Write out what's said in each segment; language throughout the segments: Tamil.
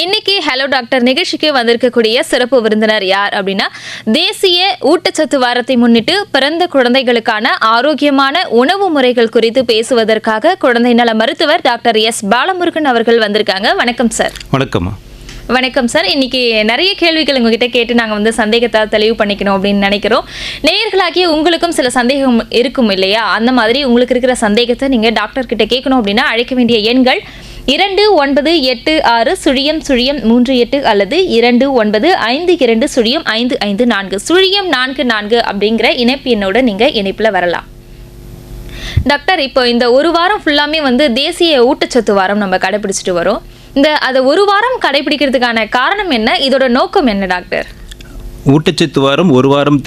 இன்னைக்கு ஹலோ டாக்டர் நிகழ்ச்சிக்கு வந்திருக்கக்கூடிய சிறப்பு விருந்தினர் யார் அப்படின்னா, தேசிய ஊட்டச்சத்து வாரத்தை முன்னிட்டு பிறந்த குழந்தைகளுக்கான ஆரோக்கியமான உணவு முறைகள் குறித்து பேசுவதற்காக குழந்தை நல மருத்துவர் டாக்டர் எஸ் பாலமுருகன் அவர்கள் வந்திருக்காங்க. வணக்கம் சார். வணக்கம். வணக்கம் சார். இன்னைக்கு நிறைய கேள்விகள் உங்ககிட்ட கேட்டு நாங்கள் சந்தேகத்தை தெளிவு பண்ணிக்கணும் அப்படின்னு நினைக்கிறோம். நேயர்களாகிய உங்களுக்கும் சில சந்தேகம் இருக்கும் இல்லையா? அந்த மாதிரி உங்களுக்கு இருக்கிற சந்தேகத்தை நீங்கள் டாக்டர் கிட்ட கேட்கணும் அப்படின்னா அழைக்க வேண்டிய எண்கள் 2986 அல்லது 29520554 அப்படிங்கிற இணைப்பு எண்ணோட நீங்க இணைப்புல வரலாம். டாக்டர், இப்போ இந்த ஒரு வாரம் ஃபுல்லாமே தேசிய ஊட்டச்சத்து வாரம் நம்ம கடைபிடிச்சிட்டு வரோம். அதை ஒரு வாரம் கடைபிடிக்கிறதுக்கான காரணம் என்ன? இதோட நோக்கம் என்ன டாக்டர்? ஊட்டச்சத்து வாரம் ஒரு வாரம்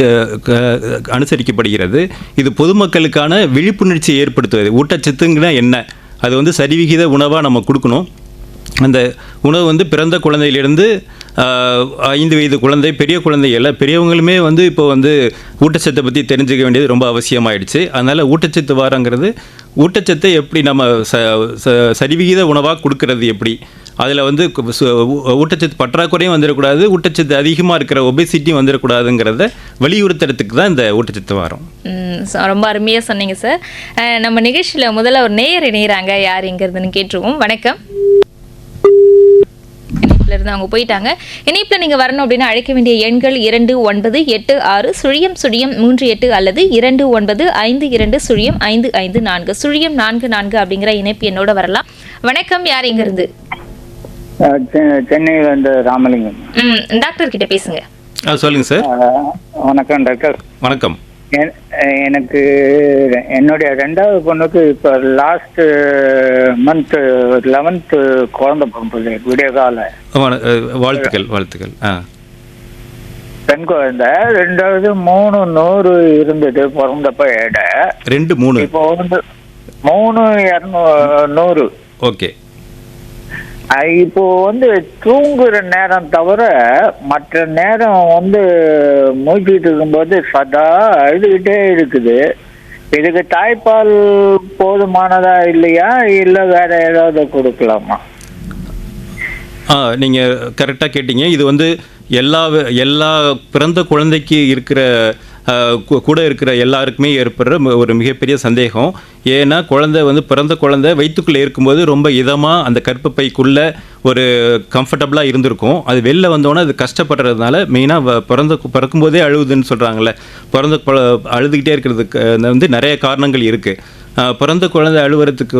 அனுசரிக்கப்படுகிறது. இது பொதுமக்களுக்கான விழிப்புணர்ச்சியை ஏற்படுத்துவது. ஊட்டச்சத்துங்கன்னா என்ன, அது சரிவிகித உணவாக நம்ம கொடுக்கணும். அந்த உணவு பிறந்த குழந்தையிலிருந்து 5 வயது குழந்தை, பெரிய குழந்தை எல்லாம் பெரியவங்களுமே இப்போ ஊட்டச்சத்தை பற்றி தெரிஞ்சுக்க வேண்டியது ரொம்ப அவசியமாயிடுச்சு. அதனால் ஊட்டச்சத்து வாரங்கிறது ஊட்டச்சத்தை எப்படி நம்ம சரிவிகித உணவாக கொடுக்கறது, எப்படி அதில் ஊட்டச்சத்து பற்றாக்குறையும் வந்துடக்கூடாது, ஊட்டச்சத்து அதிகமாக இருக்கிற ஒபேசிட்டியும் வந்துடக்கூடாதுங்கிறத வலியுறுத்துறதுக்கு தான் இந்த ஊட்டச்சத்து வாரம். ரொம்ப அருமையாக சொன்னீங்க சார். நம்ம நிகழ்ச்சியில் முதல்ல ஒரு நேயர் இணைகிறாங்க. யார் எங்கிறதுன்னு கேட்டுருவோம். வணக்கம். இணைப்பிலிருந்து அவங்க போயிட்டாங்க. இணைப்பில் நீங்கள் வரணும் அப்படின்னா அழைக்க வேண்டிய எண்கள் 2986 அல்லது 29520554 அப்படிங்கிற இணைப்பு என்னோட வரலாம். வணக்கம். யார் எங்கிருந்து? சென்னையில இருந்து ராமலிங்கம். டாக்டர் கிட்ட பேசுங்க. சொல்லுங்க சார். வணக்கம் டாக்டர். வணக்கம். எனக்கு என்னுடைய 2வது பொண்ணுக்கு இப்போ லாஸ்ட் மந்த் 11th குழந்தை பிறந்தது, விடிய கால. வாழ்த்துக்கள். வாழ்த்துக்கள். பெண் குழந்தை. 2வது 300 இருந்தது பிறந்தப்ப எடை. 2-3 இப்போ 3,200. ஓகே. இப்போ தூங்குற நேரம் தவிர மற்ற நேரம் மூழ்கிட்டு இருக்கும்போது சதா அழுதுகிட்டே இருக்குது. இதுக்கு தாய்ப்பால் போதுமானதா இல்லையா, இல்லை வேற ஏதாவது கொடுக்கலாமா? நீங்கள் கரெக்டாக கேட்டீங்க. இது எல்லா பிறந்த குழந்தைக்கு இருக்கிற கூட இருக்கிற எல்லாருக்குமே ஏற்படுற ஒரு மிகப்பெரிய சந்தேகம். ஏன்னா பிறந்த குழந்தை வயிற்றுக்குள்ளே இருக்கும்போது ரொம்ப இதமாக அந்த கர்ப்பப்பைக்குள்ளே ஒரு கம்ஃபர்டபுளாக இருந்திருக்கும். அது வெளில வந்தோன்னே அது கஷ்டப்படுறதுனால மெயினாக பிறக்கும்போதே அழுகுதுன்னு சொல்கிறாங்கல்ல, அழுதுகிட்டே இருக்கிறதுக்கு நிறைய காரணங்கள் இருக்குது. பிறந்த குழந்தை அழுவுறதுக்கு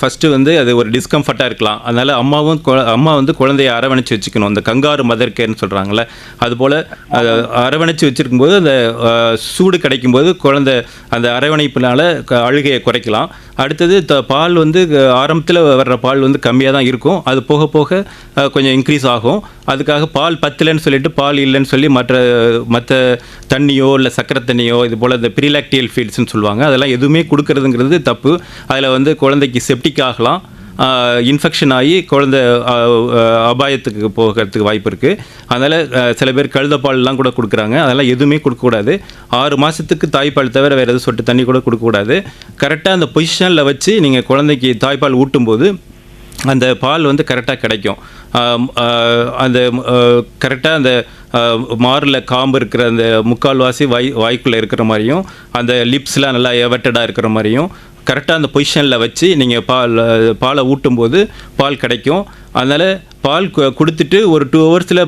ஃபஸ்ட்டு அது ஒரு டிஸ்கம்ஃபர்ட்டாக இருக்கலாம். அதனால் அம்மா குழந்தைய அரவணைச்சி வச்சுக்கணும். அந்த கங்காரு மதர் கேர்னு சொல்கிறாங்களே, அதுபோல் அரவணைச்சி வச்சுருக்கும்போது அந்த சூடு கிடைக்கும்போது குழந்தை அந்த அரவணைப்பினால் அழுகையை குறைக்கலாம். அடுத்தது பால் ஆரம்பத்தில் வர்ற பால் கம்மியாக தான் இருக்கும். அது போக போக கொஞ்சம் இன்க்ரீஸ் ஆகும். அதுக்காக பால் பத்தலைன்னு சொல்லிட்டு பால் இல்லைன்னு சொல்லி மற்ற தண்ணியோ இல்லை சக்கரை தண்ணியோ இது போல் இந்த ப்ரீலாக்டியல் ஃபீட்ஸ்ன்னு சொல்லுவாங்க, அதெல்லாம் எதுவுமே கொடுக்கறதுங்கிறது தப்பு. அதில் குழந்தைக்கு செப்டிக் ஆகலாம், இன்ஃபெக்ஷன் ஆகி குழந்தை அபாயத்துக்கு போகிறதுக்கு வாய்ப்பு இருக்குது. அதனால் சில பேர் கழுதப்பால்லாம் கூட கொடுக்குறாங்க. அதெல்லாம் எதுவுமே கொடுக்கக்கூடாது. 6 மாதத்துக்கு தாய்ப்பால் தவிர வேறு எதுவும் சொட்டு தண்ணி கூட கொடுக்கக்கூடாது. கரெக்டாக அந்த பொசிஷனில் வச்சு நீங்கள் குழந்தைக்கு தாய்ப்பால் ஊட்டும்போது அந்த பால் கரெக்டாக கிடைக்கும். அந்த கரெக்டாக அந்த மாரில் காம்பு இருக்கிற அந்த முக்கால்வாசி வாய்க்குள்ளே இருக்கிற மாதிரியும் அந்த லிப்ஸ்லாம் நல்லா எவட்டடாக இருக்கிற மாதிரியும் கரெக்டாக அந்த பொசிஷனில் வச்சு நீங்கள் பாலை ஊட்டும்போது பால் கிடைக்கும். அதனால் பால் கொடுத்துட்டு ஒரு 2 ஹவர்ஸில்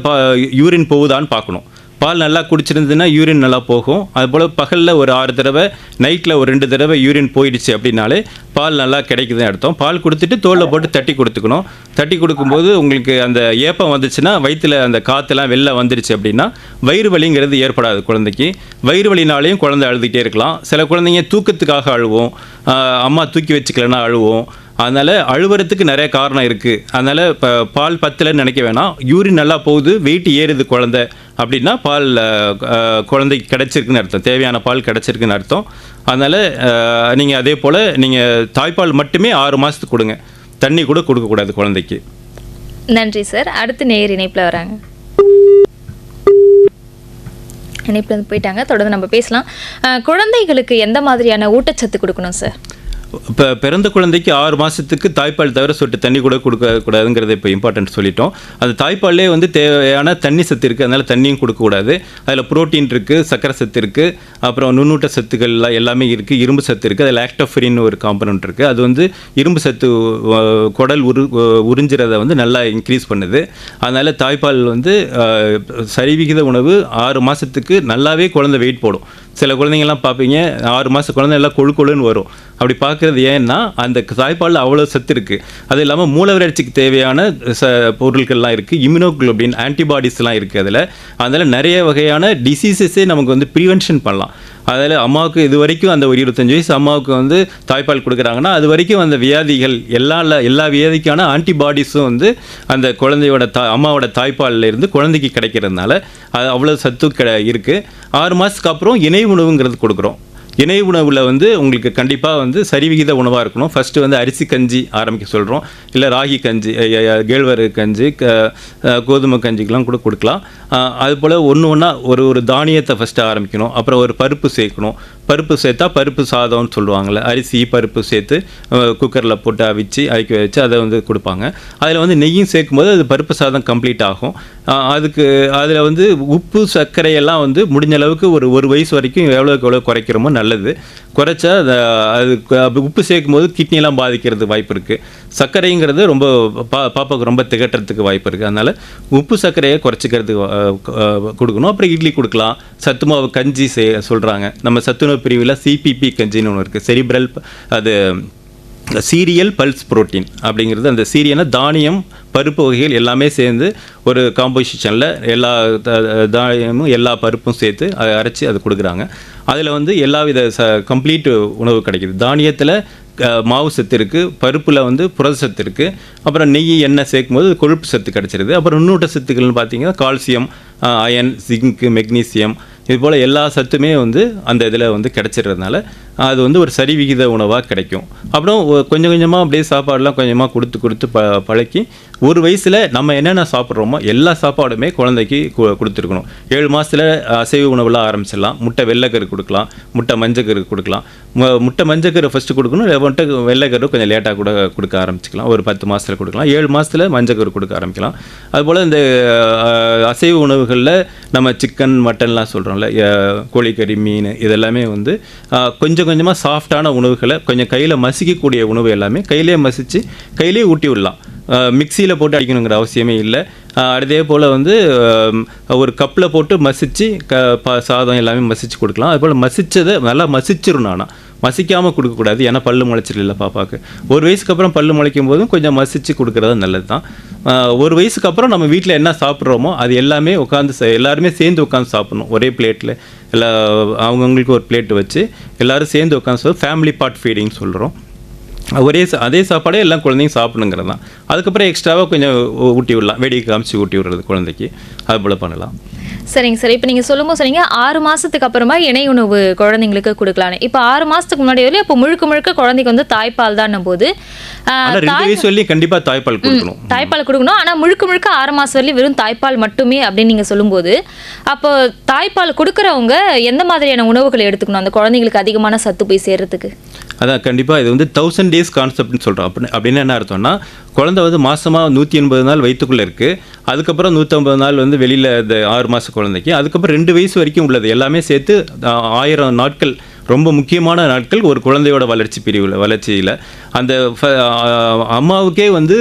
யூரின் போகுதான்னு பார்க்கணும். பால் நல்லா குடிச்சிருந்ததுன்னா யூரின் நல்லா போகும். அதுபோல் பகலில் ஒரு 6 தடவை, நைட்டில் ஒரு 2 தடவை யூரின் போயிடுச்சு அப்படின்னாலே பால் நல்லா கிடைக்குதுன்னு அர்த்தம். பால் கொடுத்துட்டு தோலில் போட்டு தட்டி கொடுத்துக்கணும். தட்டி கொடுக்கும்போது உங்களுக்கு அந்த ஏப்பம் வந்துச்சுன்னா, வயிற்றில் அந்த காற்றுலாம் வெளில வந்துடுச்சு அப்படின்னா வயிறு வலிங்கிறது ஏற்படாது குழந்தைக்கு. வயிறு வலினாலையும் குழந்தை அழுதுகிட்டே இருக்கலாம். சில குழந்தைங்க தூக்கத்துக்காக அழுவோம், அம்மா தூக்கி வச்சுக்கலன்னா அழுவோம். அதனால் அழுவுறதுக்கு நிறைய காரணம் இருக்குது. அதனால் இப்போ பால் பத்தலைன்னு நினைக்க வேணாம். யூரின் நல்லா போகுது, வெயிட் ஏறுது குழந்தை அப்படின்னா பால் குழந்தைக்கு கிடச்சிருக்குன்னு அர்த்தம், தேவையான பால் கிடச்சிருக்குன்னு அர்த்தம். அதனால் நீங்கள் அதே போல் நீங்கள் தாய்ப்பால் மட்டுமே 6 மாதத்துக்கு கொடுங்க, தண்ணி கூட கொடுக்கக்கூடாது குழந்தைக்கு. நன்றி சார். அடுத்து நேர் இணைப்பில் வராங்க. இணைப்பில் போயிட்டாங்க. தொடர்ந்து நம்ம பேசலாம். குழந்தைகளுக்கு எந்த மாதிரியான ஊட்டச்சத்து கொடுக்கணும் சார்? இப்போ பிறந்த குழந்தைக்கு 6 மாதத்துக்கு தாய்ப்பால் தவிர சொட்டு தண்ணி கூட கொடுக்கக்கூடாதுங்கிறத இப்போ இம்பார்ட்டன்ட் சொல்லிட்டோம். அந்த தாய்ப்பால்லே வந்து தேவையான தண்ணி சத்து இருக்குது, அதனால் தண்ணியும் கொடுக்கக்கூடாது. அதில் புரோட்டீன் இருக்குது, சக்கரை சத்து இருக்குது, அப்புறம் நுண்ணூட்ட சத்துக்கள்லாம் எல்லாமே இருக்குது, இரும்பு சத்து இருக்குது, அதில் லாக்டோஃபெரின் ஒரு காம்பனண்ட் இருக்குது. அது வந்து இரும்பு சத்து குடல் உறிஞ்சுறதை வந்து நல்லா இன்க்ரீஸ் பண்ணுது. அதனால் தாய்ப்பால் வந்து சரிவிகித உணவு 6 மாதத்துக்கு நல்லாவே குழந்தை வெயிட் போடும். சில குழந்தைங்கள்லாம் பார்ப்பீங்க 6 மாத குழந்தை எல்லாம் கொழுன்னு வரும். அப்படி பார்க்குறது ஏன்னா அந்த தாய்ப்பாலில் அவ்வளோ சத்து இருக்குது. அது இல்லாமல் மூல வளர்ச்சிக்கு தேவையான பொருட்கள்லாம் இருக்குது, இம்யூனோகுளோபின் ஆன்டிபாடிஸ்லாம் இருக்குது. அதில் நிறைய வகையான டிசீசஸே நமக்கு வந்து ப்ரிவென்ஷன் பண்ணலாம். அதில் அம்மாவுக்கு இது வரைக்கும் அந்த ஒரு 25 வயசு அம்மாவுக்கு வந்து தாய்ப்பால் கொடுக்குறாங்கன்னா அது வரைக்கும் அந்த வியாதிகள் எல்லா வியாதிக்கான ஆன்டிபாடிஸும் வந்து அந்த குழந்தையோட அம்மாவோட தாய்ப்பாலில் இருந்து குழந்தைக்கு கிடைக்கிறதுனால அது அவ்வளோ சத்து இருக்குது. 6 மாதத்துக்கு அப்புறம் இணை உணவுங்கிறது கொடுக்குறோம். இணை உணவில் வந்து உங்களுக்கு கண்டிப்பாக வந்து சரிவிகித உணவாக இருக்கணும். ஃபஸ்ட்டு வந்து அரிசி கஞ்சி ஆரம்பிக்க சொல்கிறோம், இல்லை ராகி கஞ்சி, கேழ்வரகு கஞ்சி, கோதுமை கஞ்சிக்கெலாம் கூட கொடுக்கலாம். அதுபோல் ஒன்றா ஒரு தானியத்தை ஃபஸ்ட்டு ஆரம்பிக்கணும். அப்புறம் ஒரு பருப்பு சேர்க்கணும். பருப்பு சேர்த்தா பருப்பு சாதம்னு சொல்லுவாங்கள்ல, அரிசி பருப்பு சேர்த்து குக்கரில் போட்டு அவிச்சு அவிக்க வச்சு அதை வந்து கொடுப்பாங்க. அதில் வந்து நெய்யும் சேர்க்கும்போது அது பருப்பு சாதம் கம்ப்ளீட் ஆகும். அதில் வந்து உப்பு சர்க்கரையெல்லாம் வந்து முடிஞ்ச அளவுக்கு ஒரு வயசு வரைக்கும் எவ்வளோக்கு எவ்வளோ குறைக்கிறோமோ நல்லது. குறைச்சா அது உப்பு சேர்க்கும்போது கிட்னியெல்லாம் பாதிக்கிறது வாய்ப்பு இருக்குது. சர்க்கரைங்கிறது ரொம்ப பாப்பாவுக்கு ரொம்ப திகட்டுறதுக்கு வாய்ப்பு இருக்குது. அதனால் உப்பு சர்க்கரையை குறைச்சிக்கிறதுக்கு கொடுக்கணும். அப்புறம் இட்லி கொடுக்கலாம். சத்துமாவு கஞ்சி சொல்கிறாங்க. நம்ம சத்துணவு பிரிவில் சிபிபி கஞ்சின்னு ஒன்று இருக்குது, செரிப்ரல் அது சீரியல் பல்ஸ் புரோட்டீன் அப்படிங்கிறது. அந்த சீரியல்னா தானியம் பருப்பு வகைகள் எல்லாமே சேர்ந்து ஒரு காம்போசிஷனில் எல்லா தானியமும் எல்லா பருப்பும் சேர்த்து அதை அரைச்சி அது கொடுக்குறாங்க. அதில் வந்து எல்லா வித கம்ப்ளீட் உணவு கிடைக்கிது. தானியத்தில் மாவு சத்து இருக்குது, பருப்பில் வந்து புரத சத்து இருக்குது, அப்புறம் நெய் எண்ணெய் சேர்க்கும்போது கொழுப்பு சத்து கிடச்சிருது. அப்புறம் நுண்ணூட்ட சத்துக்கள்னு பார்த்தீங்கன்னா கால்சியம், அயன், ஜிங்க்கு, மெக்னீசியம், இது போல் எல்லா சத்துமே வந்து அந்த இதில் வந்து கிடச்சிடுறதுனால அது வந்து ஒரு சரிவிகித உணவாக கிடைக்கும். அப்புறம் கொஞ்சம் கொஞ்சமாக அப்படியே சாப்பாடெலாம் கொஞ்சமாக கொடுத்து பழக்கி ஒரு வயசில் நம்ம என்னென்ன சாப்பிட்றோமோ எல்லா சாப்பாடுமே குழந்தைக்கு கொடுத்துருக்கணும். 7 மாதத்தில் அசைவ உணவுலாம் ஆரம்பிச்சிடலாம். முட்டை வெள்ளைக்கரு கொடுக்கலாம், முட்டை மஞ்சக்கரு கொடுக்கலாம். முட்டை மஞ்சக்கரு ஃபஸ்ட்டு கொடுக்கணும், முட்டை வெள்ளைக்கரு கொஞ்சம் லேட்டாக கூட கொடுக்க ஆரம்பிச்சிக்கலாம். ஒரு 10 மாதத்தில் கொடுக்கலாம். 7 மாதத்தில் மஞ்சக்கரு கொடுக்க ஆரம்பிக்கலாம். அதுபோல் இந்த அசைவ உணவுகளில் நம்ம சிக்கன் மட்டன்லாம் சொல்கிறோம்ல, கோழிக்கறி, மீன், இதெல்லாமே வந்து கொஞ்சம் கொஞ்சமாக சாஃப்டான உணவுகளை கொஞ்சம் கையில் மசிக்கக்கூடிய உணவு எல்லாமே கையிலே மசித்து கையிலே ஊட்டி விடலாம். மிக்சியில் போட்டு அடிக்கணுங்கிற அவசியமே இல்லை. அதே போல் வந்து ஒரு கப்பில் போட்டு மசித்து சாதம் எல்லாமே மசித்து கொடுக்கலாம். அதுபோல் மசித்ததை நல்லா மசிச்சிடணும். ஆனால் மசிக்காமல் கொடுக்கக்கூடாது, ஏன்னா பல்லு முளைச்சிடல பாப்பாவுக்கு. ஒரு வயசுக்கு அப்புறம் பல்லு முளைக்கும் போதும் கொஞ்சம் மசித்து கொடுக்குறது நல்லது தான். ஒரு வயசுக்கு அப்புறம் நம்ம வீட்டில் என்ன சாப்பிட்றோமோ அது எல்லாமே எல்லாருமே சேர்ந்து உட்காந்து சாப்பிட்ணும். ஒரே பிளேட்டில் அவங்கவுங்களுக்கு ஒரு பிளேட்டு வச்சு எல்லோரும் சேர்ந்து உட்காந்து ஃபேமிலி பார்ட் ஃபீடிங் சொல்கிறோம். அதே சாப்பாடே எல்லாம் குழந்தைங்க சாப்பிடுங்கிறது தான். அதுக்கப்புறம் எக்ஸ்ட்ராவாக கொஞ்சம் ஊட்டி விடலாம், வெடியை காமிச்சு ஊட்டி விடுறது குழந்தைக்கு, அது போல் பண்ணலாம். சரிங்க சார். இப்போ நீங்கள் சொல்லும்போது சொன்னீங்க 6 மாதத்துக்கு அப்புறமா இணை உணவு குழந்தைங்களுக்கு கொடுக்கலான்னு. இப்போ 6 மாதத்துக்கு முன்னாடி வரலையும் அப்போ முழுக்க குழந்தைக்கு வந்து தாய்ப்பால் தான் போது 2 வயசு வரலையும் கண்டிப்பாக தாய்ப்பால் கொடுக்கணும். ஆனால் முழுக்க 6 மாதம் வரலையும் வெறும் தாய்ப்பால் மட்டுமே அப்படின்னு நீங்கள் சொல்லும்போது அப்போ தாய்ப்பால் கொடுக்குறவங்க எந்த மாதிரியான உணவுகளை எடுத்துக்கணும் அந்த குழந்தைங்களுக்கு அதிகமான சத்து போய் சேர்றதுக்கு? அதான் கண்டிப்பாக இது வந்து 1000 days கான்செப்ட்னு சொல்கிறோம். அப்படின்னு என்ன அர்த்தம்னா, குழந்தை வந்து மாதமாக 180 நாள் வயிற்றுக்குள்ளே இருக்குது. அதுக்கப்புறம் 150 நாள் வந்து வெளியில் இந்த 6 மாத குழந்தைக்கு. அதுக்கப்புறம் 2 வயசு வரைக்கும் உள்ளது எல்லாமே சேர்த்து 1000 நாட்கள், ரொம்ப முக்கியமான நாட்கள் ஒரு குழந்தையோட வளர்ச்சியில். அந்த அம்மாவுக்கே வந்து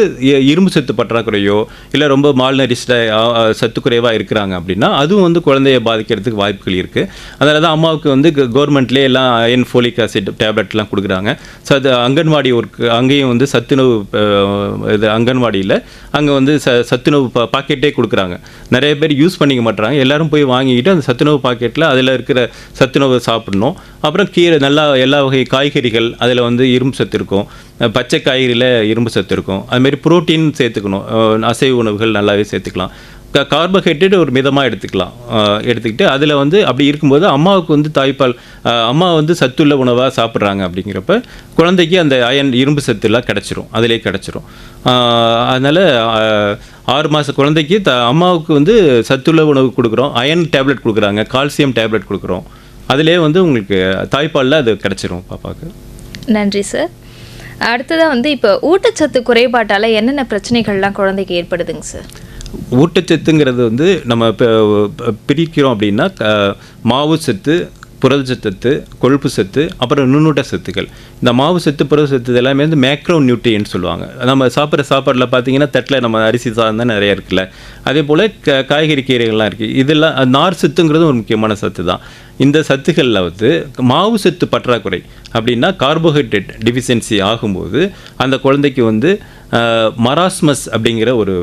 இரும்பு சத்து பற்றாக்குறையோ இல்லை ரொம்ப மால்நரிஷ்டாக சத்து குறைவாக இருக்கிறாங்க அப்படின்னா அதுவும் வந்து குழந்தைய பாதிக்கிறதுக்கு வாய்ப்புகள் இருக்குது. அதனால தான் அம்மாவுக்கு வந்து கவர்மெண்ட்லேயே எல்லாம் அயன், ஃபோலிக் ஆசிட் டேப்லெட்லாம் கொடுக்குறாங்க. ஸோ அது அங்கன்வாடி ஒர்க், அங்கேயும் வந்து சத்துணவு இது அங்கன்வாடியில் அங்கே வந்து சத்துணவு பாக்கெட்டே கொடுக்குறாங்க. நிறைய பேர் யூஸ் பண்ணிக்க மாட்டாங்க. எல்லோரும் போய் வாங்கிக்கிட்டு அந்த சத்துணவு பாக்கெட்டில் அதில் இருக்கிற சத்துணவு சாப்பிடணும். அப்புறம் கீரை, நல்லா எல்லா வகை காய்கறிகள், அதில் வந்து இரும்பு சத்து இருக்கும். பச்சை காய்கறியில் இரும்பு சத்து இருக்கும். அதுமாரி புரோட்டீன் சேர்த்துக்கணும். அசைவ உணவுகள் நல்லாவே சேர்த்துக்கலாம். கார்போஹைட்ரேட் ஒரு மிதமாக எடுத்துக்கிட்டு அதில் வந்து அப்படி இருக்கும்போது அம்மாவுக்கு வந்து தாய்ப்பால், அம்மா வந்து சத்துள்ள உணவாக சாப்பிட்றாங்க அப்படிங்கிறப்ப குழந்தைக்கு அந்த அயன், இரும்பு சத்துலாம் கிடச்சிரும், அதிலே கிடச்சிரும். அதனால் 6 மாத குழந்தைக்கு அம்மாவுக்கு வந்து சத்துள்ள உணவு கொடுக்குறோம். அயன் டேப்லெட் கொடுக்குறாங்க, கால்சியம் டேப்லெட் கொடுக்குறோம். அதிலே வந்து உங்களுக்கு தாய்ப்பாலில் அது கிடச்சிரும் பாப்பாவுக்கு. நன்றி சார். அடுத்ததாக வந்து இப்போ ஊட்டச்சத்து குறைபாட்டால் என்னென்ன பிரச்சனைகள்லாம் குழந்தைக்கு ஏற்படுதுங்க சார்? ஊட்டச்சத்துங்கிறது வந்து நம்ம பிரிக்கிறோம் அப்படின்னா மாவு சத்து, புரதச்சத்து, கொழுப்பு சத்து, அப்புறம் நுண்ணூட்ட சத்துக்கள். இந்த மாவு சத்து, புரத சத்து எல்லாமே வந்து மேக்ரோ நியூட்ரியன்ட் சொல்லுவாங்க. நம்ம சாப்பிட்ற சாப்பாடில் பார்த்தீங்கன்னா தட்டில் நம்ம அரிசி சாதம் தான் நிறையா இருக்குல்ல, அதே போல் காய்கறி கீரைகள்லாம் இருக்குது. இதெல்லாம் நார் சத்துங்கிறது ஒரு முக்கியமான சத்து தான். இந்த சத்துக்களில் வந்து மாவு சத்து பற்றாக்குறை அப்படின்னா கார்போஹைட்ரேட் டிஃபிஷியன்சி ஆகும்போது அந்த குழந்தைக்கு வந்து மராஸ்மஸ் அப்படிங்கிற ஒரு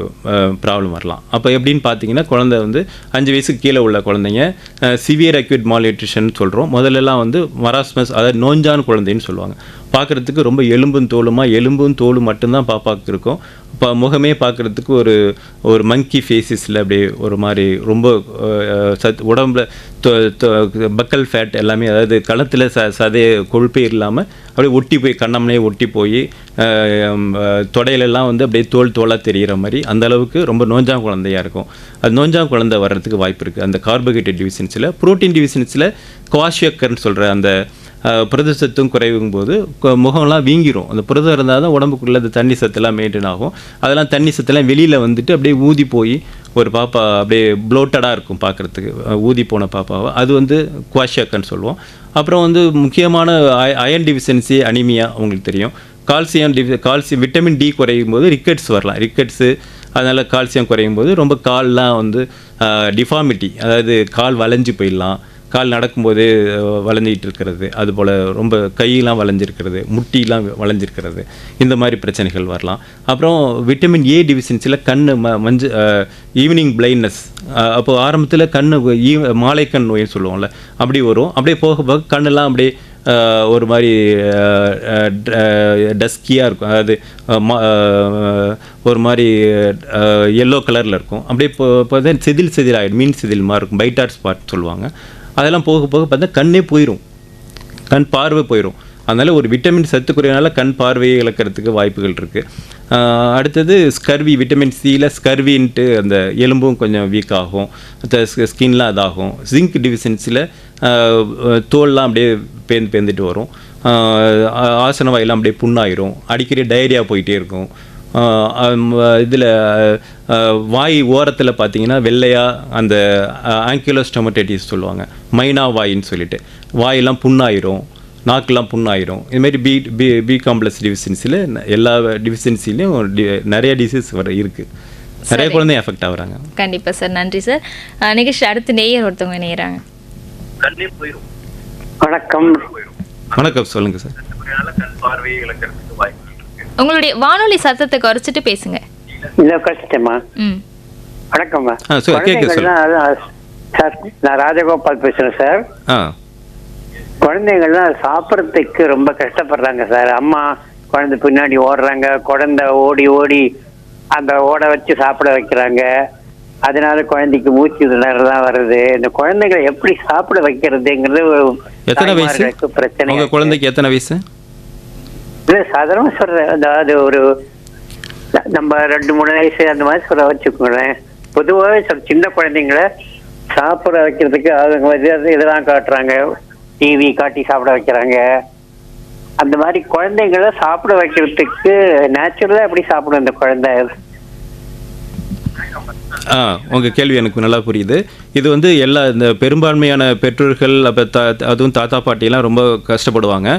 ப்ராப்ளம் வரலாம். அப்போ எப்படின்னு பார்த்தீங்கன்னா, குழந்தை வந்து 5 வயசுக்கு கீழே உள்ள குழந்தைங்க சிவியர் அக்யூட் மால்நியூட்ரிஷன் சொல்கிறோம். முதல்லலாம் வந்து மராஸ்மஸ், அதாவது நோஞ்சான் குழந்தைன்னு சொல்லுவாங்க. பார்க்குறதுக்கு ரொம்ப எலும்பும் தோலும் மட்டும்தான் பாப்பாவுக்கு இருக்கும். இப்போ முகமே பார்க்குறதுக்கு ஒரு மங்கி ஃபேஸஸில் அப்படியே ஒரு மாதிரி ரொம்ப உடம்புல பக்கல் ஃபேட் எல்லாமே, அதாவது கணத்தில் சதைய கொழுப்பே இல்லாமல் அப்படியே ஒட்டி போய் கண்ணம்னே ஒட்டி போய் தொடையிலெல்லாம் வந்து அப்படியே தோலாக தெரிகிற மாதிரி அந்த அளவுக்கு ரொம்ப நோஞ்சான் குழந்தையாக இருக்கும். அது நோஞ்சான் குழந்தை வர்றதுக்கு வாய்ப்பு இருக்குது. அந்த கார்போஹைட்ரேட் டிவிஷன்ஸில், புரோட்டீன் டிவிஷன்ஸில் குவாஷியக்கர்னு சொல்கிற அந்த புரதச்சத்தும் குறைவும் போது முகம்லாம் வீங்கிரும். அந்த புரதம் இருந்தால் தான் உடம்புக்குள்ளே அந்த தண்ணி சத்தெல்லாம் மெயின்டைன் ஆகும். அதெல்லாம் தண்ணி சத்தெல்லாம் வெளியில் வந்துட்டு அப்படியே ஊதி போய் ஒரு பாப்பா அப்படியே ப்ளோட்டடாக இருக்கும் பார்க்குறதுக்கு, ஊதி போன பாப்பாவை. அது வந்து குவாஷியாக்கன்னு சொல்லுவோம். அப்புறம் வந்து முக்கியமான அயன் டிஃபிஷியன்சி, அனிமியா உங்களுக்கு தெரியும். கால்சியம் விட்டமின் டி குறையும் போது ரிக்கெட்ஸ் வரலாம். ரிக்கெட்ஸு, அதனால் கால்சியம் குறையும் போது ரொம்ப கால்லாம் வந்து டிஃபார்மிட்டி, அதாவது கால் வளைஞ்சு போயிடலாம். கால் நடக்கும்போது வளைஞ்சிக்கிட்டு இருக்கிறது, அதுபோல் ரொம்ப கையெல்லாம் வளைஞ்சிருக்கிறது, முட்டிலாம் வளைஞ்சிருக்கிறது, இந்த மாதிரி பிரச்சனைகள் வரலாம். அப்புறம் விட்டமின் ஏ டிஃபிஷியன்சியில் கண் ஈவினிங் பிளைண்ட்னஸ், அப்போது ஆரம்பத்தில் கண் மாலை கண் நோயின்னு சொல்லுவோம்ல, அப்படி வரும். அப்படியே போக போக கண்ணெல்லாம் அப்படியே ஒரு மாதிரி டஸ்கியாக இருக்கும், அதாவது ஒரு மாதிரி எல்லோ கலரில் இருக்கும். அப்படியே இப்போ செதில் ஆகிடும், மீன் செதில் மாதிரி இருக்கும், பைட்டாட் ஸ்பாட் சொல்லுவாங்க. அதெல்லாம் போக போக பார்த்தா கண்ணே போயிடும், கண் பார்வை போயிடும். அதனால் ஒரு விட்டமின் சத்து குறையினால கண் பார்வையை இழக்கிறதுக்கு வாய்ப்புகள் இருக்குது. அடுத்தது ஸ்கர்வி, விட்டமின் சியில் ஸ்கர்வின்ட்டு அந்த எலும்பும் கொஞ்சம் வீக் ஆகும், ஸ்கின்லாம் அதாகும். ஜிங்க் டிஃபிஷியன்சியில் தோல்லாம் அப்படியே பேந்துட்டு வரும், ஆசன வாயெல்லாம் அப்படியே புண்ணாயிரும், அடிக்கடி டயரியா போயிட்டே இருக்கும். இதில் வாய் ஓரத்தில் பார்த்தீங்கன்னா வெள்ளையாக அந்த ஆங்கிலோஸ்டொமடைட்டிஸ் சொல்லுவாங்க, மைனா வாயின்னு சொல்லிட்டு வாயெல்லாம் புண்ணாயிரும், நாக்கெல்லாம் புண்ணாயிரும். இதுமாரி பி காம்ப்ளெக்ஸ் டிஃபிஷியன்சியில் எல்லா டிஃபிஷியன்சிலையும் நிறைய டிசீஸ் இருக்குது. நிறைய குழந்தைங்க எஃபெக்ட் ஆகுறாங்க. கண்டிப்பாக சார், நன்றி சார். நிகழ்ச்சி அடுத்து நேயர் ஒருத்தவங்க நேயறாங்க. வணக்கம். வணக்கம், சொல்லுங்கள் சார். உங்களுடைய வானொலி சத்தத்தை குறைச்சிட்டு பேசுங்க. இல்லை கஷ்டமா. வணக்கம்மா. சார், நான் ராஜகோபால் பேசுகிறேன் சார். குழந்தைங்கள்லாம் சாப்பிட்றதுக்கு ரொம்ப கஷ்டப்படுறாங்க சார். அம்மா குழந்தை பின்னாடி ஓடுறாங்க, குழந்தை ஓடி ஓடி அந்த ஓட வச்சு சாப்பிட வைக்கிறாங்க. அதனால குழந்தைக்கு மூச்சு திணறலாம் வருது. இந்த குழந்தைகளை எப்படி சாப்பிட வைக்கிறதுங்கிறது எத்தனை வயசு பிரச்சனை? உங்க குழந்தைக்கு எத்தனை வயசு? இல்லை சாதாரணமாக சொல்கிறேன், அதாவது ஒரு நம்ம 2-3 வயசு அந்த மாதிரி சொல்ல வச்சுக்கோங்களேன். பொதுவாகவே சின்ன குழந்தைங்கள சாப்பிட வைக்கிறதுக்கு அவங்க இதெல்லாம் காட்டுறாங்க, டிவி காட்டி சாப்பிட வைக்கிறாங்க. அந்த மாதிரி குழந்தைங்கள சாப்பிட வைக்கிறதுக்கு நேச்சுரலாக எப்படி சாப்பிடும் இந்த குழந்தை? உங்கள் கேள்வி எனக்கு நல்லா புரியுது. இது வந்து எல்லா இந்த பெரும்பான்மையான பெற்றோர்கள் அப்போ அதுவும் தாத்தா பாட்டியெல்லாம் ரொம்ப கஷ்டப்படுவாங்க.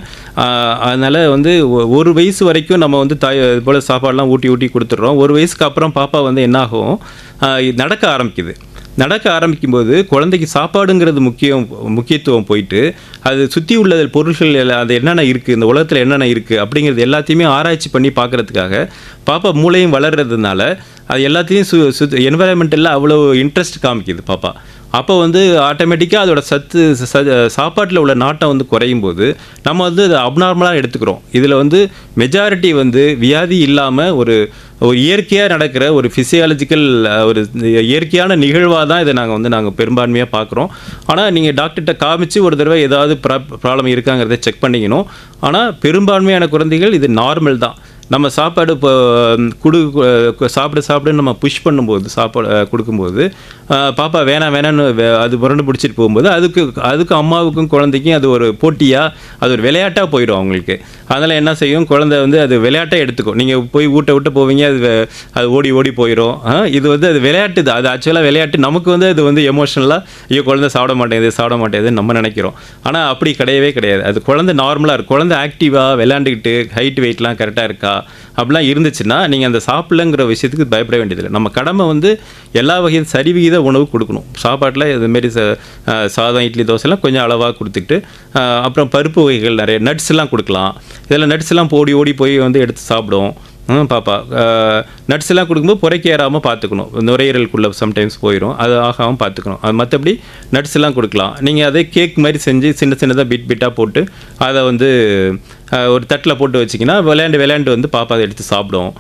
அதனால் வந்து 1 வயசு வரைக்கும் நம்ம வந்து இது போல் சாப்பாடெலாம் ஊட்டி கொடுத்துட்றோம். 1 வயசுக்கு அப்புறம் பாப்பா வந்து என்னாகும், நடக்க ஆரம்பிக்கும்போது குழந்தைக்கு சாப்பாடுங்கிறது முக்கியத்துவம் போயிட்டு அது சுற்றி உள்ள பொருட்கள் அது என்னென்ன இருக்குது, இந்த உலகத்தில் என்னென்ன இருக்குது அப்படிங்கிறது எல்லாத்தையுமே ஆராய்ச்சி பண்ணி பார்க்குறதுக்காக பாப்பா மூளையும் வளர்கிறதுனால அது எல்லாத்தையும் என்வரான்மெண்டலில் அவ்வளோ இன்ட்ரெஸ்ட் காமிக்குது பாப்பா. அப்போ வந்து ஆட்டோமேட்டிக்காக அதோட சாப்பாட்டில் உள்ள நாட்டம் வந்து குறையும் போது நம்ம வந்து அதை அப்நார்மலாக எடுத்துக்கிறோம். இதில் வந்து மெஜாரிட்டி வந்து வியாதி இல்லாமல் ஒரு இயற்கையாக நடக்கிற ஒரு ஃபிசியாலஜிக்கல் ஒரு இயற்கையான நிகழ்வாக தான் இதை நாங்கள் பெரும்பான்மையாக பார்க்குறோம். ஆனால் நீங்கள் டாக்டர்கிட்ட காமிச்சு ஒரு தடவை ஏதாவது ப்ராப்ளம் இருக்காங்கிறத செக் பண்ணிக்கணும். ஆனால் பெரும்பான்மையான குழந்தைகள் இது நார்மல் தான். நம்ம சாப்பாடு இப்போ சாப்பிடு நம்ம புஷ் பண்ணும்போது சாப்பாடு கொடுக்கும்போது பாப்பா வேணான்னு அது முரண்டு பிடிச்சிட்டு போகும்போது அதுக்கு அம்மாவுக்கும் குழந்தைக்கும் அது ஒரு போட்டியாக அது ஒரு விளையாட்டாக போயிடும் அவங்களுக்கு. அதனால் என்ன செய்யும், குழந்தை வந்து அது விளையாட்டாக எடுத்துக்கும். நீங்கள் போய் விட்டு போவீங்க, அது ஓடி ஓடி போயிடும். இது வந்து அது விளையாட்டு தான், அது ஆக்சுவலாக விளையாட்டு. நமக்கு வந்து அது வந்து எமோஷனலாக ஐயோ குழந்தை சாப்பிட மாட்டேங்குதுன்னு நம்ம நினைக்கிறோம். ஆனால் அப்படி கிடையவே கிடையாது. அது குழந்தை நார்மலாக இருக்கும். குழந்தை ஆக்டிவாக விளையாண்டுக்கிட்டு ஹைட் வெயிட்லாம் கரெக்டாக இருக்கா அப்படிலாம் இருந்துச்சுன்னா நீங்கள் அந்த சாப்பிடலங்கிற விஷயத்துக்கு பயப்பட வேண்டியதில்லை. நம்ம கடமை வந்து எல்லா வகையும் சரிவிகித உணவு கொடுக்கணும். சாப்பாட்டில் இதுமாரி சாதம், இட்லி, தோசைலாம் கொஞ்சம் அளவாக கொடுத்துட்டு அப்புறம் பருப்பு வகைகள் நிறைய நட்ஸ்லாம் கொடுக்கலாம். இதெல்லாம் நட்ஸ்லாம் ஓடி போய் வந்து எடுத்து சாப்பிடும் பாப்பா. நட்ஸ் எல்லாம் கொடுக்கும்போது புரைக்கு ஏறாமல் பார்த்துக்கணும். நுரையீரலுக்குள்ளே சம்டைம்ஸ் போயிடும், அது ஆகாமல் பார்த்துக்கணும். அது மற்றபடி நட்ஸ் எல்லாம் கொடுக்கலாம். நீங்கள் அதே கேக் மாதிரி செஞ்சு சின்னதாக பிட்டாக போட்டு அதை வந்து ஒரு தட்டில் போட்டு வச்சிங்கன்னா விளையாண்டு வந்து பாப்பா அதை எடுத்து சாப்பிடும்.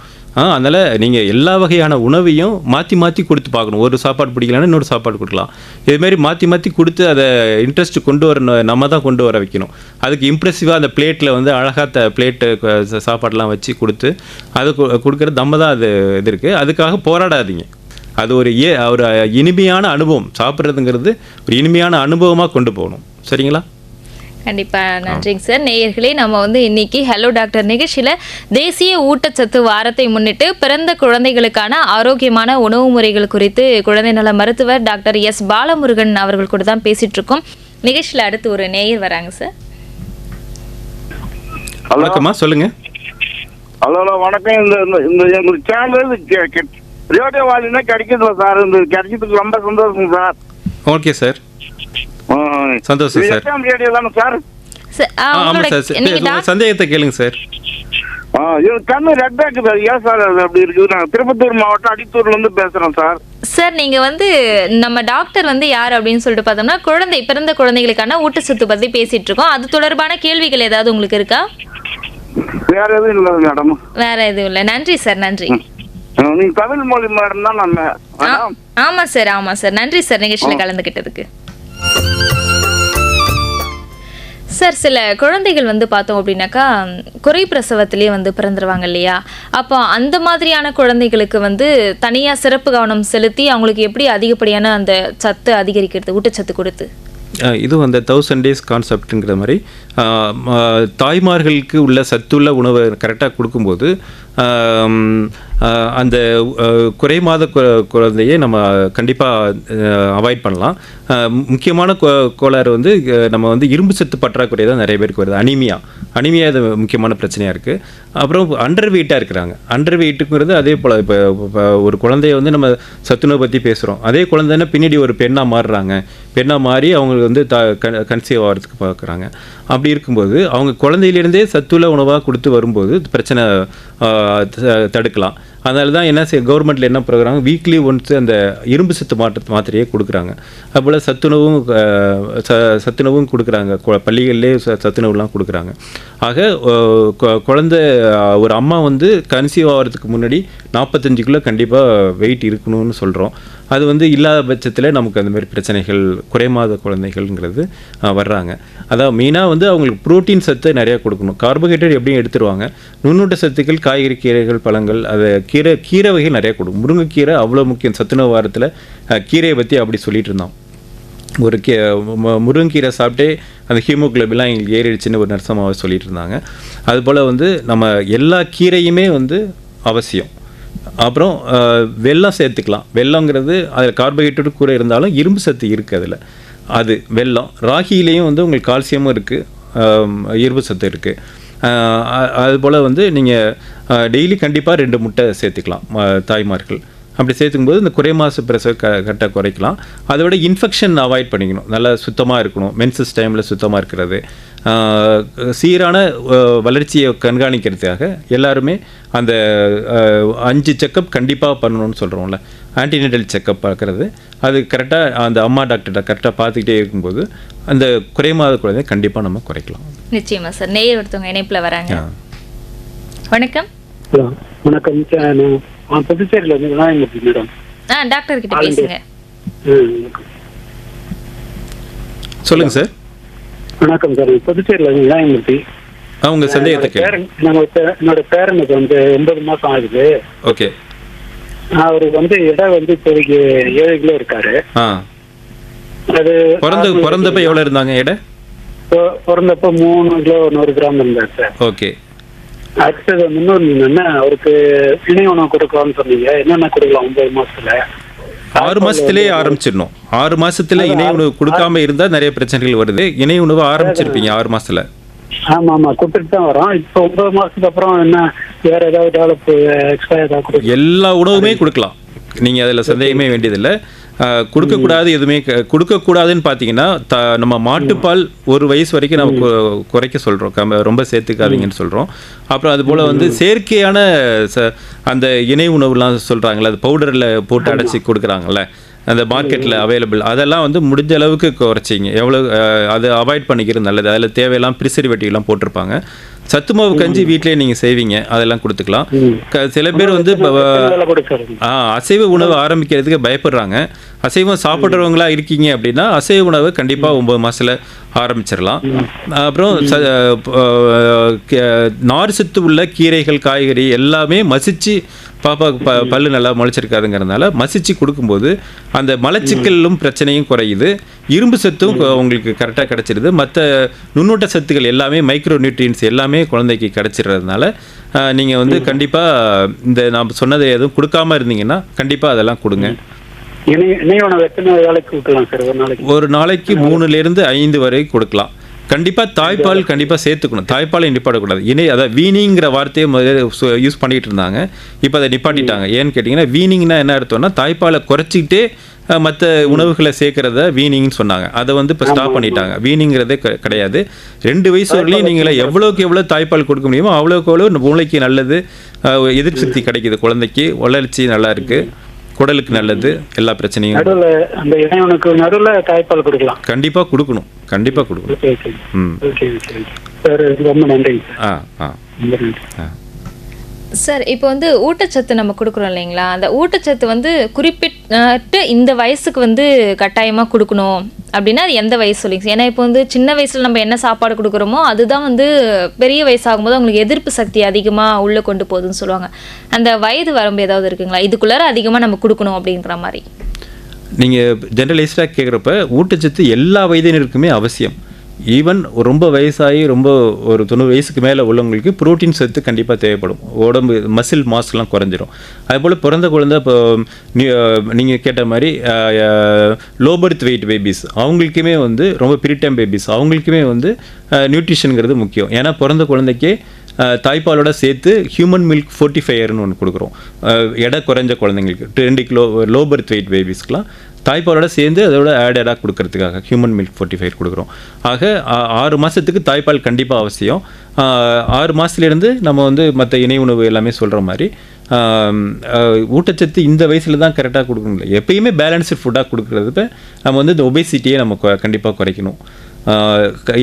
அதனால் நீங்கள் எல்லா வகையான உணவையும் மாற்றி கொடுத்து பார்க்கணும். ஒரு சாப்பாடு பிடிக்கலன்னா இன்னொரு சாப்பாடு கொடுக்கலாம். இதுமாரி மாற்றி கொடுத்து அதை இன்ட்ரெஸ்ட் கொண்டு வரணும். நம்ம தான் கொண்டு வர வைக்கணும். அதுக்கு இம்ப்ரெசிவாக அந்த பிளேட்டில் வந்து அழகாக பிளேட்டு சாப்பாடெலாம் வச்சு கொடுத்து அது கொடுக்குறது நம்ம தான் அது இது இருக்குது. அதுக்காக போராடாதீங்க. அது ஒரு இனிமையான அனுபவம். சாப்பிட்றதுங்கிறது ஒரு இனிமையான அனுபவமாக கொண்டு போகணும். சரிங்களா? கண்டிப்பாக நன்றிங்க சார். நேயர்களே, நம்ம வந்து இன்னைக்கு ஹலோ டாக்டர் நிகழ்ச்சியில் தேசிய ஊட்டச்சத்து வாரத்தை முன்னிட்டு பிறந்த குழந்தைகளுக்கான ஆரோக்கியமான உணவு முறைகள் குறித்து குழந்தை நல மருத்துவர் டாக்டர் எஸ் பாலமுருகன் அவர்கள் கூட தான் பேசிட்டு இருக்கோம். நிகழ்ச்சியில் அடுத்து ஒரு நேயர் வராங்க சார். வணக்கம்மா, சொல்லுங்க. ஹலோ வணக்கம். இந்த சேனல் ரேடியோ வாலினா கிடைக்குதுல சார், இந்த கிடைக்கிறதுக்கு ரொம்ப சந்தோஷம் சார். ஓகே சார், சந்தோஷம் சார். ரேடியோ தானே சார்? ஆமாம் சார், சந்தேகத்தை கேளுங்க சார். கண்ணு ரெட் ஆகுது, ஏன் சார் அது அப்படி இருக்குது? நாங்கள் திருப்பத்தூர் மாவட்டம் அடித்தூர்லேருந்து பேசுகிறோம் சார். சார், நீங்கள் வந்து நம்ம டாக்டர் வந்து யார் அப்படின்னு சொல்லிட்டு பார்த்தோம்னா பிறந்த குழந்தைகளுக்கான ஊட்டச்சத்து பற்றி பேசிட்டு இருக்கோம். அது தொடர்பான கேள்விகள் ஏதாவது உங்களுக்கு இருக்கா? வேற எதுவும் இல்லை மேடம். வேற எதுவும் இல்லை. நன்றி சார், நன்றி. நீங்க தமிழ் மொழி மேடம் தான் நம்ம. ஆமாம் சார், நன்றி சார் நிகழ்ச்சியில் கலந்துக்கிட்டதுக்கு. சார், சில குழந்தைகள் வந்து பார்த்தோம் அப்படின்னாக்கா குறை பிரசவத்திலே வந்து பிறந்துருவாங்க இல்லையா? அப்போ அந்த மாதிரியான குழந்தைகளுக்கு வந்து தனியாக சிறப்பு கவனம் செலுத்தி அவங்களுக்கு எப்படி அதிகப்படியான அந்த சத்து அதிகரிக்கிறது, ஊட்டச்சத்து கொடுத்து? இது அந்த 1000 days கான்செப்டுங்கிற மாதிரி தாய்மார்களுக்கு உள்ள சத்துள்ள உணவை கரெக்டாக கொடுக்கும்போது அந்த குறைமாத குழந்தையை நம்ம கண்டிப்பாக அவாய்ட் பண்ணலாம். முக்கியமான கோளாறு வந்து நம்ம வந்து இரும்பு சத்து பற்றாக்குறை தான் நிறைய பேருக்கு வருது. அனிமியா இது முக்கியமான பிரச்சனையாக இருக்குது. அப்புறம் அண்டர் வெயிட்டாக இருக்கிறாங்க. அண்டர் வெயிட்டுங்கிறது அதே போல் இப்போ ஒரு குழந்தைய வந்து நம்ம சத்துணவை பற்றி பேசுகிறோம். அதே குழந்தைன்னா பின்னாடி ஒரு பெண்ணாக மாறி அவங்களுக்கு வந்து கன்சீவ் ஆகிறதுக்கு பார்க்குறாங்க. அப்படி இருக்கும்போது அவங்க குழந்தையிலேருந்தே சத்துள்ள உணவாக கொடுத்து வரும்போது பிரச்சனை தடுக்கலாம். அதனால தான் என்ன கவர்மெண்ட்டில் என்ன ப்ரோக்ராம், வீக்லி ஒன்ஸ் அந்த இரும்பு சத்து மாத்திரையே கொடுக்குறாங்க. அதுபோல் சத்துணவும் கொடுக்குறாங்க. பள்ளிகளிலே சத்துணவுலாம் கொடுக்குறாங்க. ஆக குழந்தை ஒரு அம்மா வந்து கன்சீவ் ஆகிறதுக்கு முன்னாடி 45 கிலோ கண்டிப்பாக வெயிட் இருக்கணும்னு சொல்கிறோம். அது வந்து இல்லாத பட்சத்தில் நமக்கு அந்த மாதிரி பிரச்சனைகள், குறைமாத குழந்தைகள்ங்கிறது வர்றாங்க. அதான் மெயினாக வந்து அவங்களுக்கு புரோட்டீன் சத்து நிறையா கொடுக்கணும். கார்போஹைட்ரேட் எப்படியும் எடுத்துருவாங்க. நுண்ணூட்ட சத்துக்கள், காய்கறி, கீரைகள், பழங்கள், அதை கீரை வகைகள் நிறையா கொடுக்கும். முருங்கைக்கீரை அவ்வளோ முக்கியம். சத்துணவு வாரத்தில் கீரையை பற்றி அப்படி சொல்லிட்டு இருந்தோம். ஒரு முருங்கீரை சாப்பிட்டே அந்த ஹீமோகுளோபின்லாம் எங்களுக்கு ஏறிடுச்சுன்னு ஒரு நர்சமாவை சொல்லிட்டு இருந்தாங்க. அதுபோல் வந்து நம்ம எல்லா கீரையுமே வந்து அவசியம். அப்புறம் வெல்லம் சேர்த்துக்கலாம். வெல்லங்கிறது அதில் கார்போஹைட்ரேட் கூட இருந்தாலும் இரும்பு சத்து இருக்குது அதில். அது வெல்லம். ராகியிலையும் வந்து உங்களுக்கு கால்சியமும் இருக்குது, இரும்பு சத்து இருக்குது. அதுபோல் வந்து நீங்கள் டெய்லி கண்டிப்பாக 2 முட்டை சேர்த்துக்கலாம் தாய்மார்கள். அப்படி சேர்த்துக்கும்போது இந்த குறைமாத பிரசவ கரெக்டாக குறைக்கலாம். அதை விட இன்ஃபெக்ஷன் அவாய்ட் பண்ணிக்கணும். நல்லா சுத்தமாக இருக்கணும். மென்சஸ் டைமில் சுத்தமாக இருக்கிறது, சீரான வளர்ச்சியை கண்காணிக்கிறதுக்காக எல்லாருமே அந்த 5 செக்கப் கண்டிப்பாக பண்ணணும்னு சொல்கிறோம்ல, ஆன்டினேட்டல் செக்கப் பார்க்குறது. அது கரெக்டாக அந்த அம்மா டாக்டர்கிட்ட கரெக்டாக பார்த்துக்கிட்டே இருக்கும்போது அந்த குறைமாத குழந்தை கண்டிப்பாக நம்ம குறைக்கலாம். நிச்சயமா சார். நேயர் ஒருத்தவங்க இணைப்பில் வராங்க. வணக்கம். வணக்கம். புதுச்சேரியில இருந்து விநாயகமூர்த்தி மேடம். டாக்டர் கிட்ட பேசுங்க. சொல்லுங்க சார். வணக்கம் சார். புதுச்சேரியில இருந்து விநாயகமூர்த்தி. அவங்க சந்தேகத்தை கேளு. என்னோட பேரனுக்கு வந்து 9 மாசம் ஆகுது. ஓகே. அவருக்கு வந்து இடம் வந்து இப்போதைக்கு 7 கிலோ இருக்காரு. அது பிறந்தப்ப எவ்வளவு இருந்தாங்க எடை? பிறந்தப்ப 3 கிலோ 100 கிராம் இருந்தார் சார். ஓகே. அடுத்தது முன்னோர் என்ன அவருக்கு இணை உணவு கொடுக்கலாம்னு சொன்னீங்க. என்னென்ன கொடுக்கலாம் 9 மாசத்துல? 6 மாசத்திலேயே ஆரம்பிச்சிடணும். 6 மாசத்துல இணை உணவு கொடுக்காம இருந்தா நிறைய பிரச்சனைகள் வருது. இணை உணவு ஆரம்பிச்சிருப்பீங்க 6 மாசத்துல. ஆமா கொடுத்துட்டு தான் வரோம். இப்போ 9 மாசத்துக்கு அப்புறம் என்ன வேற ஏதாவது டெவலப் எக்ஸ்ட்ரா ஏதாவது கொடுக்கலாம்? எல்லா உணவுமே கொடுக்கலாம். நீங்க அதுல சந்தேகமே வேண்டியதில்லை. கொடுக்கக்கூடாது எதுவுமே கொடுக்கக்கூடாதுன்னு பார்த்தீங்கன்னா நம்ம மாட்டுப்பால் 1 வயசு வரைக்கும் நம்ம குறைக்க சொல்கிறோம், ரொம்ப சேர்த்துக்காதீங்கன்னு சொல்கிறோம். அப்புறம் அது போல் வந்து செயற்கையான அந்த இணை உணவுலாம் சொல்கிறாங்களே, அது பவுடரில் போட்டு அடைச்சி கொடுக்குறாங்கல்ல, அந்த மார்க்கெட்டில் அவைலபிள், அதெல்லாம் வந்து முடிஞ்ச அளவுக்கு குறைச்சிங்க. எவ்வளோ அதை அவாய்ட் பண்ணிக்கிறது நல்லது. அதில் தேவையெல்லாம் ப்ரிசர்வேட்டிவ்லாம் போட்டிருப்பாங்க. சத்துமாவு கஞ்சி வீட்டிலேயே நீங்கள் செய்வீங்க, அதெல்லாம் கொடுத்துக்கலாம். சில பேர் வந்து அசைவ உணவு ஆரம்பிக்கிறதுக்கு பயப்படுறாங்க. அசைவம் சாப்பிட்றவங்களா இருக்கீங்க அப்படின்னா அசைவ உணவு கண்டிப்பாக 9 மாதத்தில் ஆரம்பிச்சிடலாம். அப்புறம் நார் சத்து உள்ள கீரைகள் காய்கறி எல்லாமே மசிச்சு, பாப்பா பல்லு நல்லா முளைச்சிருக்காதுங்கிறதுனால மசிச்சு கொடுக்கும்போது அந்த மலச்சிக்கலும் பிரச்சனையும் குறையுது, இரும்பு சத்தும் உங்களுக்கு கரெக்டாக கிடச்சிருது. மற்ற நுண்ணூட்ட சத்துக்கள் எல்லாமே, மைக்ரோ நியூட்ரியன்ஸ் எல்லாமே குழந்தைக்கு கிடச்சிடுறதுனால நீங்கள் வந்து கண்டிப்பாக இந்த நான் சொன்னதை எதுவும் கொடுக்காம இருந்தீங்கன்னா கண்டிப்பாக அதெல்லாம் கொடுங்க. ஒரு நாளைக்கு 3 to 5 வரை கொடுக்கலாம். கண்டிப்பாக தாய்ப்பால் கண்டிப்பாக சேர்த்துக்கணும். தாய்ப்பாலை நிப்பாட்டக்கூடாது. அதாவது வீனிங்கிற வார்த்தையை முதல்ல யூஸ் பண்ணிகிட்டு இருந்தாங்க, இப்போ அதை நிப்பாட்டிட்டாங்க. ஏன்னு கேட்டிங்கன்னா வீனிங்னா என்ன அர்த்தம்னா தாய்ப்பாலை குறைச்சிக்கிட்டே மற்ற உணவுகளை சேர்க்கறத வீனிங்னு சொன்னாங்க. அதை வந்து இப்போ ஸ்டாப் பண்ணிட்டாங்க. வீனிங்கிறதே கிடையாது. 2 வயசு வரலையும் நீங்கள் எவ்வளோக்கு எவ்வளோ தாய்ப்பால் கொடுக்க முடியுமோ அவ்வளோக்கு எவ்வளோ மூளைக்கு நல்லது, எதிர்ப்பு சக்தி கிடைக்குது, குழந்தைக்கு வளர்ச்சி நல்லா இருக்குது, குடலுக்கு நல்லது, எல்லா பிரச்சனையும். அந்த இணையனுக்கு நடுவில் தாய்ப்பால் கொடுக்கலாம். கண்டிப்பாக கொடுக்கணும், கண்டிப்பாக கொடுக்கணும். ரொம்ப நன்றி. சார், இப்போ வந்து ஊட்டச்சத்து நம்ம கொடுக்குறோம் இல்லைங்களா, அந்த ஊட்டச்சத்து வந்து குறிப்பிட்டு இந்த வயசுக்கு வந்து கட்டாயமாக கொடுக்கணும் அப்படின்னா அது எந்த வயசு சொல்லிங்க? ஏன்னா இப்போ வந்து சின்ன வயசில் நம்ம என்ன சாப்பாடு கொடுக்குறோமோ அதுதான் வந்து பெரிய வயசாகும்போது அவங்களுக்கு எதிர்ப்பு சக்தி அதிகமாக உள்ளே கொண்டு போகுதுன்னு சொல்லுவாங்க. அந்த வயது வரம்பு ஏதாவது இருக்குங்களா, இதுக்குள்ளார அதிகமாக நம்ம கொடுக்கணும் அப்படின்ற மாதிரி? நீங்கள் ஜென்ரலைஸ்டாக கேட்குறப்ப ஊட்டச்சத்து எல்லா வயதினருக்குமே அவசியம். ஈவன் ரொம்ப வயசாகி ரொம்ப ஒரு 90 வயசுக்கு மேலே உள்ளவங்களுக்கு புரோட்டீன் சத்து கண்டிப்பாக தேவைப்படும். உடம்பு மசில் மாஸ்லாம் குறைஞ்சிரும். அதுபோல் பிறந்த குழந்தை இப்போ நீங்கள் கேட்ட மாதிரி லோ பர்த் வெயிட் பேபிஸ் அவங்களுக்குமே வந்து ரொம்ப ப்ரீடம் பேபிஸ் அவங்களுக்குமே வந்து நியூட்ரிஷனுங்கிறது முக்கியம். ஏன்னா பிறந்த குழந்தைக்கே தாய்ப்பாலோட சேர்த்து ஹியூமன் மில்க் ஃபோர்ட்டிஃபையர்னு ஒன்று கொடுக்குறோம். எடை குறைஞ்ச குழந்தைங்களுக்கு 2 கிலோ லோ பர்த் வெயிட் பேபிஸ்க்கெலாம் தாய்ப்பாலோட சேர்ந்து அதோட ஆடடாக கொடுக்கறதுக்காக ஹியூமன் மில்க் ஃபோர்ட்டிஃபையர் கொடுக்குறோம். ஆக 6 மாதத்துக்கு தாய்ப்பால் கண்டிப்பாக அவசியம். 6 மாதத்துலேருந்து நம்ம வந்து மற்ற இணை உணவு எல்லாமே சொல்கிற மாதிரி ஊட்டச்சத்து இந்த வயசில் தான் கரெக்டாக கொடுக்கணும். எப்பயுமே பேலன்ஸ்டு ஃபுட்டாக கொடுக்குறதுப்ப நம்ம வந்து இந்த ஒபேசிட்டியை நம்ம கண்டிப்பாக குறைக்கணும்.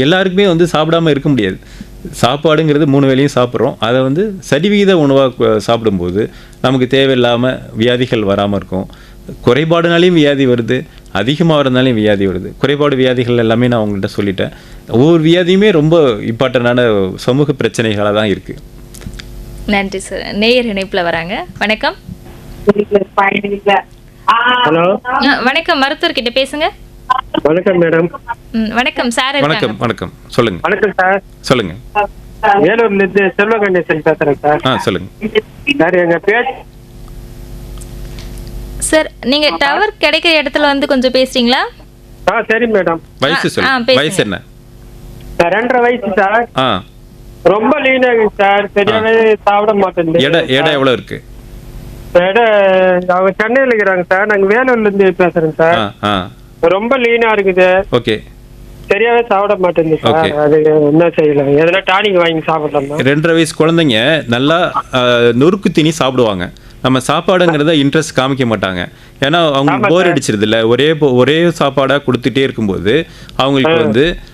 எல்லாருக்குமே வந்து சாப்பிடாமல் இருக்க முடியாது. சாப்பாடுங்கிறது 3 வேளையும் சாப்பிட்றோம். அதை வந்து சரிவிகித உணவாக சாப்பிடும்போது நமக்கு தேவையில்லாமல் வியாதிகள் வராமல் இருக்கும். குறைபாடுனாலையும் வியாதி வருது, அதிகமாக வரதுனாலையும் வியாதி வருது. குறைபாடு வியாதிகள் எல்லாமே நான் உங்கள்கிட்ட சொல்லிட்டேன். ஒவ்வொரு வியாதியுமே ரொம்ப இம்பார்ட்டண்டான சமூக பிரச்சனைகளாக தான் இருக்குது. நன்றி சார். நேயர் இணைப்பில் வராங்க. வணக்கம். ஹலோ, வணக்கம். மருத்துவர்கிட்ட பேசுங்க. வணக்கம் மேடம். வணக்கம் சார். வணக்கம். வணக்கம், சொல்லுங்க. வணக்கம் சார். சொல்லுங்க. வேலூர்லேருந்து செல்வ கணேசன் பேசுறேன் சார். சொல்லுங்க சார். எங்க பேச்சு சார், நீங்க டவர் கிடைக்கிற இடத்துல வந்து கொஞ்சம் பேசுறீங்களா? சரி மேடம். வயசு சொல்லுங்க. வயசு என்ன? 2.5 வயசு சார். ரொம்ப லீனா இருக்கு சார், சரியாவே சாப்பிட மாட்டேன். எடை எவ்வளவு இருக்கு? எடை அவங்க சென்னையில இருக்கிறாங்க சார், நாங்க வேலூர்ல இருந்து பேசுறேன் சார். ரொம்ப லீனா இருக்குது. ஓகே. சரியாவே சாப்பிட மாட்டேங்குது சார். அது என்ன செய்யலாம்? எதனா டானிக் வாங்கி சாப்பிடலாமா? 2.5 வயசு குழந்தைங்க நல்லா நொறுக்கு தீனி சாப்பிடுவாங்க. நம்ம சாப்பாடுங்கிறத இன்ட்ரெஸ்ட் காமிக்க மாட்டாங்க. ஏன்னா அவங்க போர் அடிச்சிருது இல்லை, ஒரே சாப்பாடாக கொடுத்துட்டே இருக்கும்போது அவங்களுக்கு வந்து